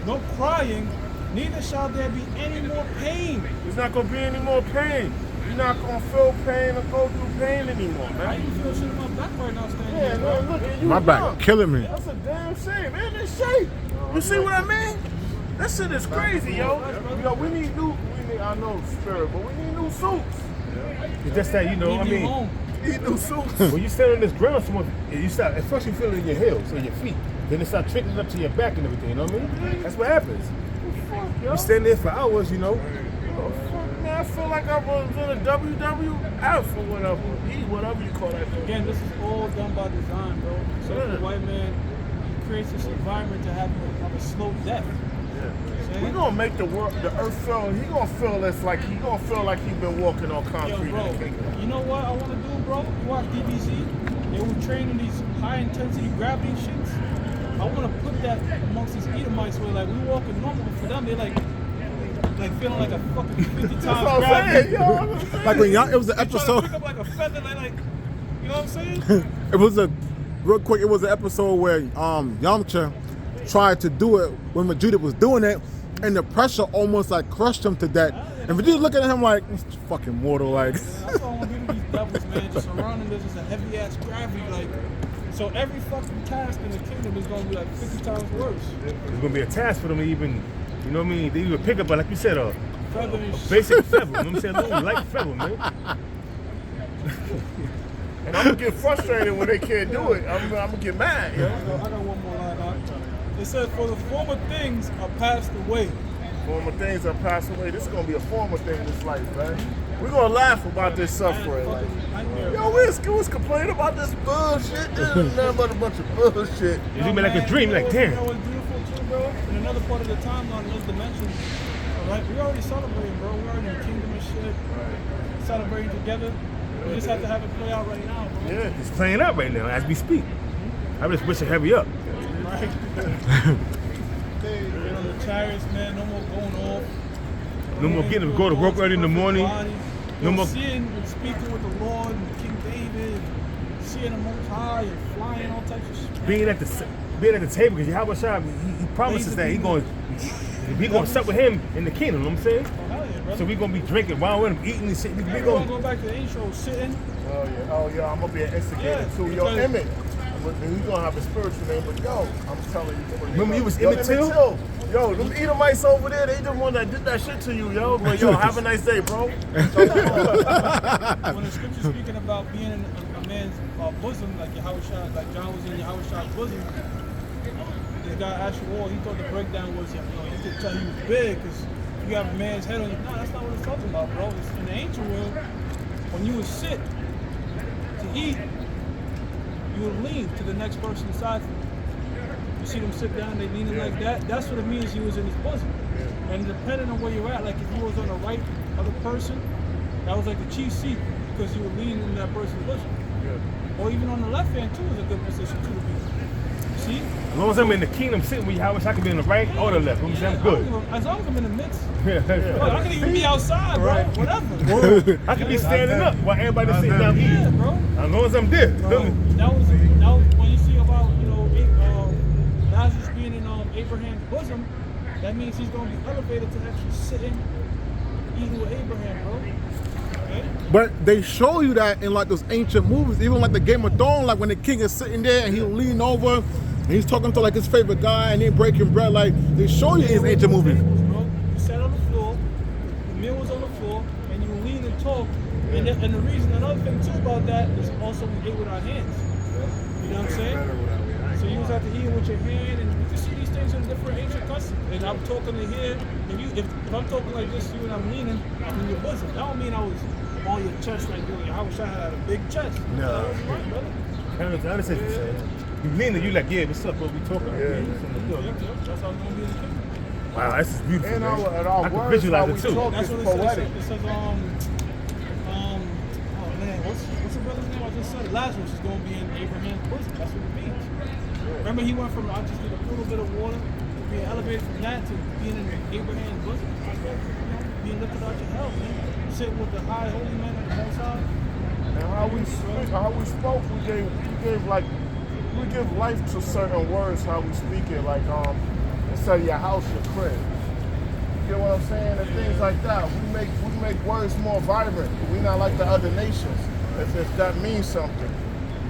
S5: no crying, neither shall there be any more pain.
S2: There's not gonna be any more pain. You're not gonna feel pain or go through pain anymore,
S5: How
S2: man.
S5: you feel shit in my back right now standing
S2: Yeah,
S5: here,
S2: man.
S5: bro?
S2: Look at you.
S1: My back
S2: young.
S1: killing me.
S2: That's a damn shame, man. This shape. You see what I mean? That shit is crazy, yo. Yo, we need new. I know spirit, but we need new suits.
S4: It's just that, you know, I
S5: Leave you
S4: mean,
S5: home.
S2: We need new suits.
S4: when you stand on this ground, you start, at first you feel it in your heels and your feet. Then it starts trickling up to your back and everything, you know what I mean? That's what happens.
S2: Yo.
S4: You stand there for hours, you know.
S2: Oh, fuck, man, I feel like I was in a WWF or whatever you call that shit.
S5: Again, this is all done by design, bro. So
S2: Yeah.
S5: the white man he creates this environment to have you have a slow death.
S2: We're gonna make the earth feel. He gonna feel this like he been walking on
S5: Yo,
S2: concrete
S5: bro,
S2: in the kingdom.
S5: you know what I want to do, bro? You watch DBZ, they were training these high-intensity gravity shits. I want to put that amongst these Edomites where, like, we walking normal, but for them, they like feeling like a fucking 50
S2: That's what
S5: times
S2: I'm
S5: gravity.
S2: saying, yo. That's what I'm saying.
S1: Like when y'all, it was an
S5: They trying to
S1: episode.
S5: pick up like a feather, like, you know what I'm saying?
S1: It was a real quick. It was an episode where Yamcha tried to do it when Vegeta was doing it, and the pressure almost like crushed him to death. And Vegeta looking at him like, "It's fucking mortal." Like,
S5: That's why I want to do these devils, man. Just surrounding this is a heavy ass gravity, like. So every fucking task in the kingdom is gonna be like 50 times worse.
S4: It's gonna be a task for them to even, you know what I mean? They even pick up, like you said, a
S5: Feather and shit.
S4: basic feather. You know what I'm saying? A little light feather, man.
S2: And I'm gonna get frustrated when they can't do it. I'm gonna get mad, yo.
S5: I got one more line on. It says, "For the former things are passed away."
S2: Former things are passed away. This is gonna be a former thing in this life, man. We're gonna laugh about this suffering. Like, yo, we was complaining about this bullshit. This is nothing but a bunch of bullshit.
S4: It's gonna be like a dream, like, damn.
S5: You know what's beautiful too, bro? In another part of the timeline, in those dimensions, all right, we already celebrating, bro. We already in the kingdom and shit. Celebrating together. We just have to have it play out right now, bro.
S2: Yeah.
S4: It's playing out right now as we speak. I just wish it hurry up.
S5: Right. Get on the chariots, man. No more going off.
S4: No more getting to go to work early in the morning.
S5: No more seeing and speaking with the Lord and King David, seeing the Most High and flying all types of shit.
S4: Being at the table, because Yahweh Shai, he promises that we going to sup with him in the kingdom. You know what I'm saying?
S5: Oh, hell yeah, brother.
S4: So we gonna be drinking while we're eating and shit.
S5: We're gonna go back to the intro, sitting.
S2: Oh yeah, I'm gonna be an instigator too. Yo,
S5: because-
S2: Emmett. But he's gonna have a spiritual name, but yo, I'm telling you.
S4: Remember you was
S2: Yo,
S4: Emmett Till?
S2: Yo, them Edomites over there, they the one that did that shit to you, yo. But yo, have a nice day, bro.
S5: When the scripture's speaking about being in a man's bosom, like Yahweh Shai, like John was in Yahweh Shai's bosom, this guy asked you all, he thought the breakdown was, you could tell he was big because you have a man's head on you. No, that's not what it's talking about, bro. It's in the ancient world, when you would sit to eat, you would lean to the next person beside you. You see them sit down, they leaning like that. That's what it means he was in his bosom. And depending on where you're at, like if you was on the right of the person, that was like the chief seat because you were leaning in that person's bosom. Or even on the left hand too is a good position too to be. See?
S4: As long as I'm in the kingdom sitting with Yahweh Shai, I can be in the right or the left. You know what I'm saying? I'm good.
S5: As long as I'm in the midst.
S4: Yeah.
S5: Bro, I can even be outside, bro. Whatever.
S4: I can be standing up while everybody's sitting down
S5: Yeah,
S4: eating.
S5: bro.
S4: As long as I'm there.
S5: Bro, that was when you see about Lazarus being in Abraham's bosom, that means he's going to be elevated to actually sitting eating with Abraham, bro. Okay?
S1: But they show you that in like those ancient movies, even like the Game of Thrones, like when the king is sitting there and he'll lean over and he's talking to like his favorite guy and they breaking bread. Like they show you in ancient movies.
S5: Tables, bro. You sat on the floor, the meal was on the floor, and you lean and talk. And the reason, another thing too about that is also we ate with our hands. You know what I'm saying? So you was have to eat with your hand, and you can see these things in different ancient customs. And I'm talking to here, and if I'm talking like this to you and I'm leaning in your bosom, that don't mean I was on your chest like you. I wish I had a big chest.
S4: No.
S5: That was right, brother.
S4: I understand what you're saying. You lean and you like, yeah, what's up, what we talking about?
S5: Yep, that's how it's gonna be in the kingdom.
S4: Wow, this is beautiful,
S2: And
S4: man.
S2: our
S4: I can
S2: words,
S4: visualize
S2: how
S4: it
S2: we
S4: too.
S2: talk
S5: That's
S2: is
S5: what
S2: poetic.
S5: it says. Oh man, what's the brother's name? I just said Lazarus is gonna be in Abraham's bosom. That's what it means. Remember, he went from I just did a little bit of water to being elevated from that to being in Abraham's bosom. Being lifted out your hell, man. Sitting with the high holy man of the Most High.
S2: And how we spoke, we give life to certain words, how we speak it, like instead of your house, your crib. You get what I'm saying? And things like that. We make words more vibrant. We not like the other nations. If that means something,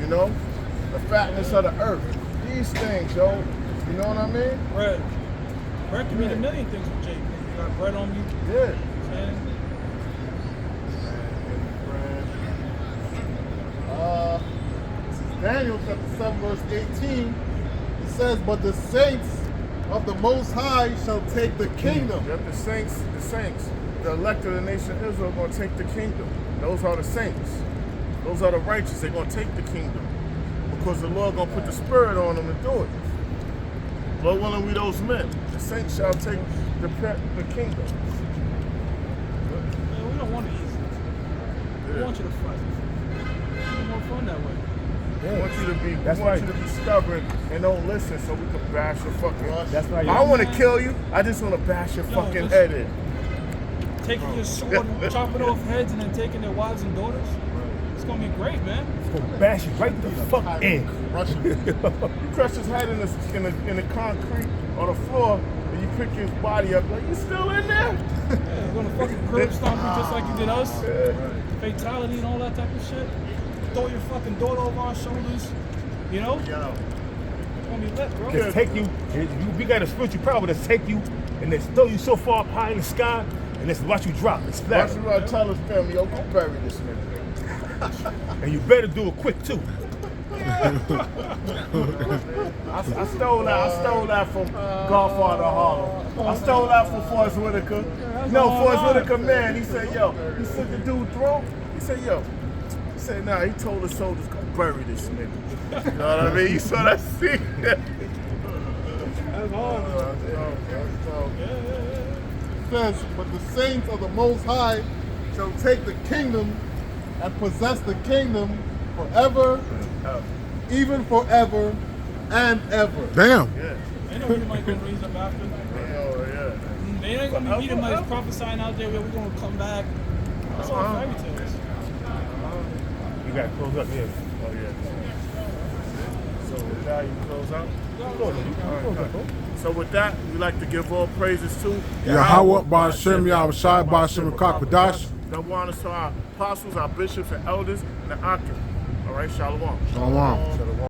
S2: you know? The fatness of the earth. These things, yo. You know what I mean?
S5: Bread. Bread can mean a million things with Jake. You got bread on you.
S2: Yeah.
S5: And
S3: This is Daniel chapter 7 verse 18. It says, but the saints of the Most High shall take the kingdom.
S2: Yep, the saints, the elect of the nation of Israel are going to take the kingdom. Those are the saints. Those are the righteous. They're going to take the kingdom. Because the Lord going to put the spirit on them to do it. Lord willing, we those men. The saints shall take the kingdom.
S5: man, we don't want it easy. We want you to fight. It's more fun that way.
S2: We want you to be,
S4: That's right.
S2: you to be stubborn and don't listen so we can bash your fucking.
S4: That's right.
S2: I don't want to kill you. I just want to bash your fucking
S5: listen.
S2: head in.
S5: Taking your sword and chopping off heads and then taking their wives and daughters. It's gonna be great, man.
S4: It's gonna bash you right the fuck in.
S2: You crush his head in the concrete on the floor, and you pick his body up like, you still in there?
S5: Yeah, you're gonna fucking curb stomp you just like you did us. Fatality and all that type of shit. Throw your fucking daughter over our shoulders. You know? It's gonna be lit, bro.
S4: Just take you, we got a spiritual power that's take you and then throw you so far up high in the sky and just watch you drop and
S2: Watch
S4: splash.
S2: him tell his family, yo, go bury this nigga.
S4: And you better do it quick too.
S2: I stole that from Godfather Harlem. I stole that from Forrest Whitaker. Forrest Whitaker, man, he said, yo, he said the dude throat. He said, yo. He said, nah, he told his soldiers, go bury this nigga. You know what I mean? You saw that scene.
S5: That's hard, bro.
S3: It says, but the saints of the Most High shall take the kingdom and possess the kingdom forever, even forever and ever.
S1: Damn.
S2: Yeah.
S5: Ain't no Edomites gonna raise up after.
S2: Oh, yeah.
S5: They ain't gonna be Edomites prophesying out there where we're gonna come back. That's all fairy tales.
S4: You got to close up, yeah.
S2: Oh, yeah. So with that, you close out? So with that, we like to give all praises to
S1: Yahweh, Ba'ashem, Yahushai, Ba'ashem, Kakadash.
S2: Double honors to our apostles, our bishops, and elders, and the Akim. All right, Shalom.
S1: Shalom.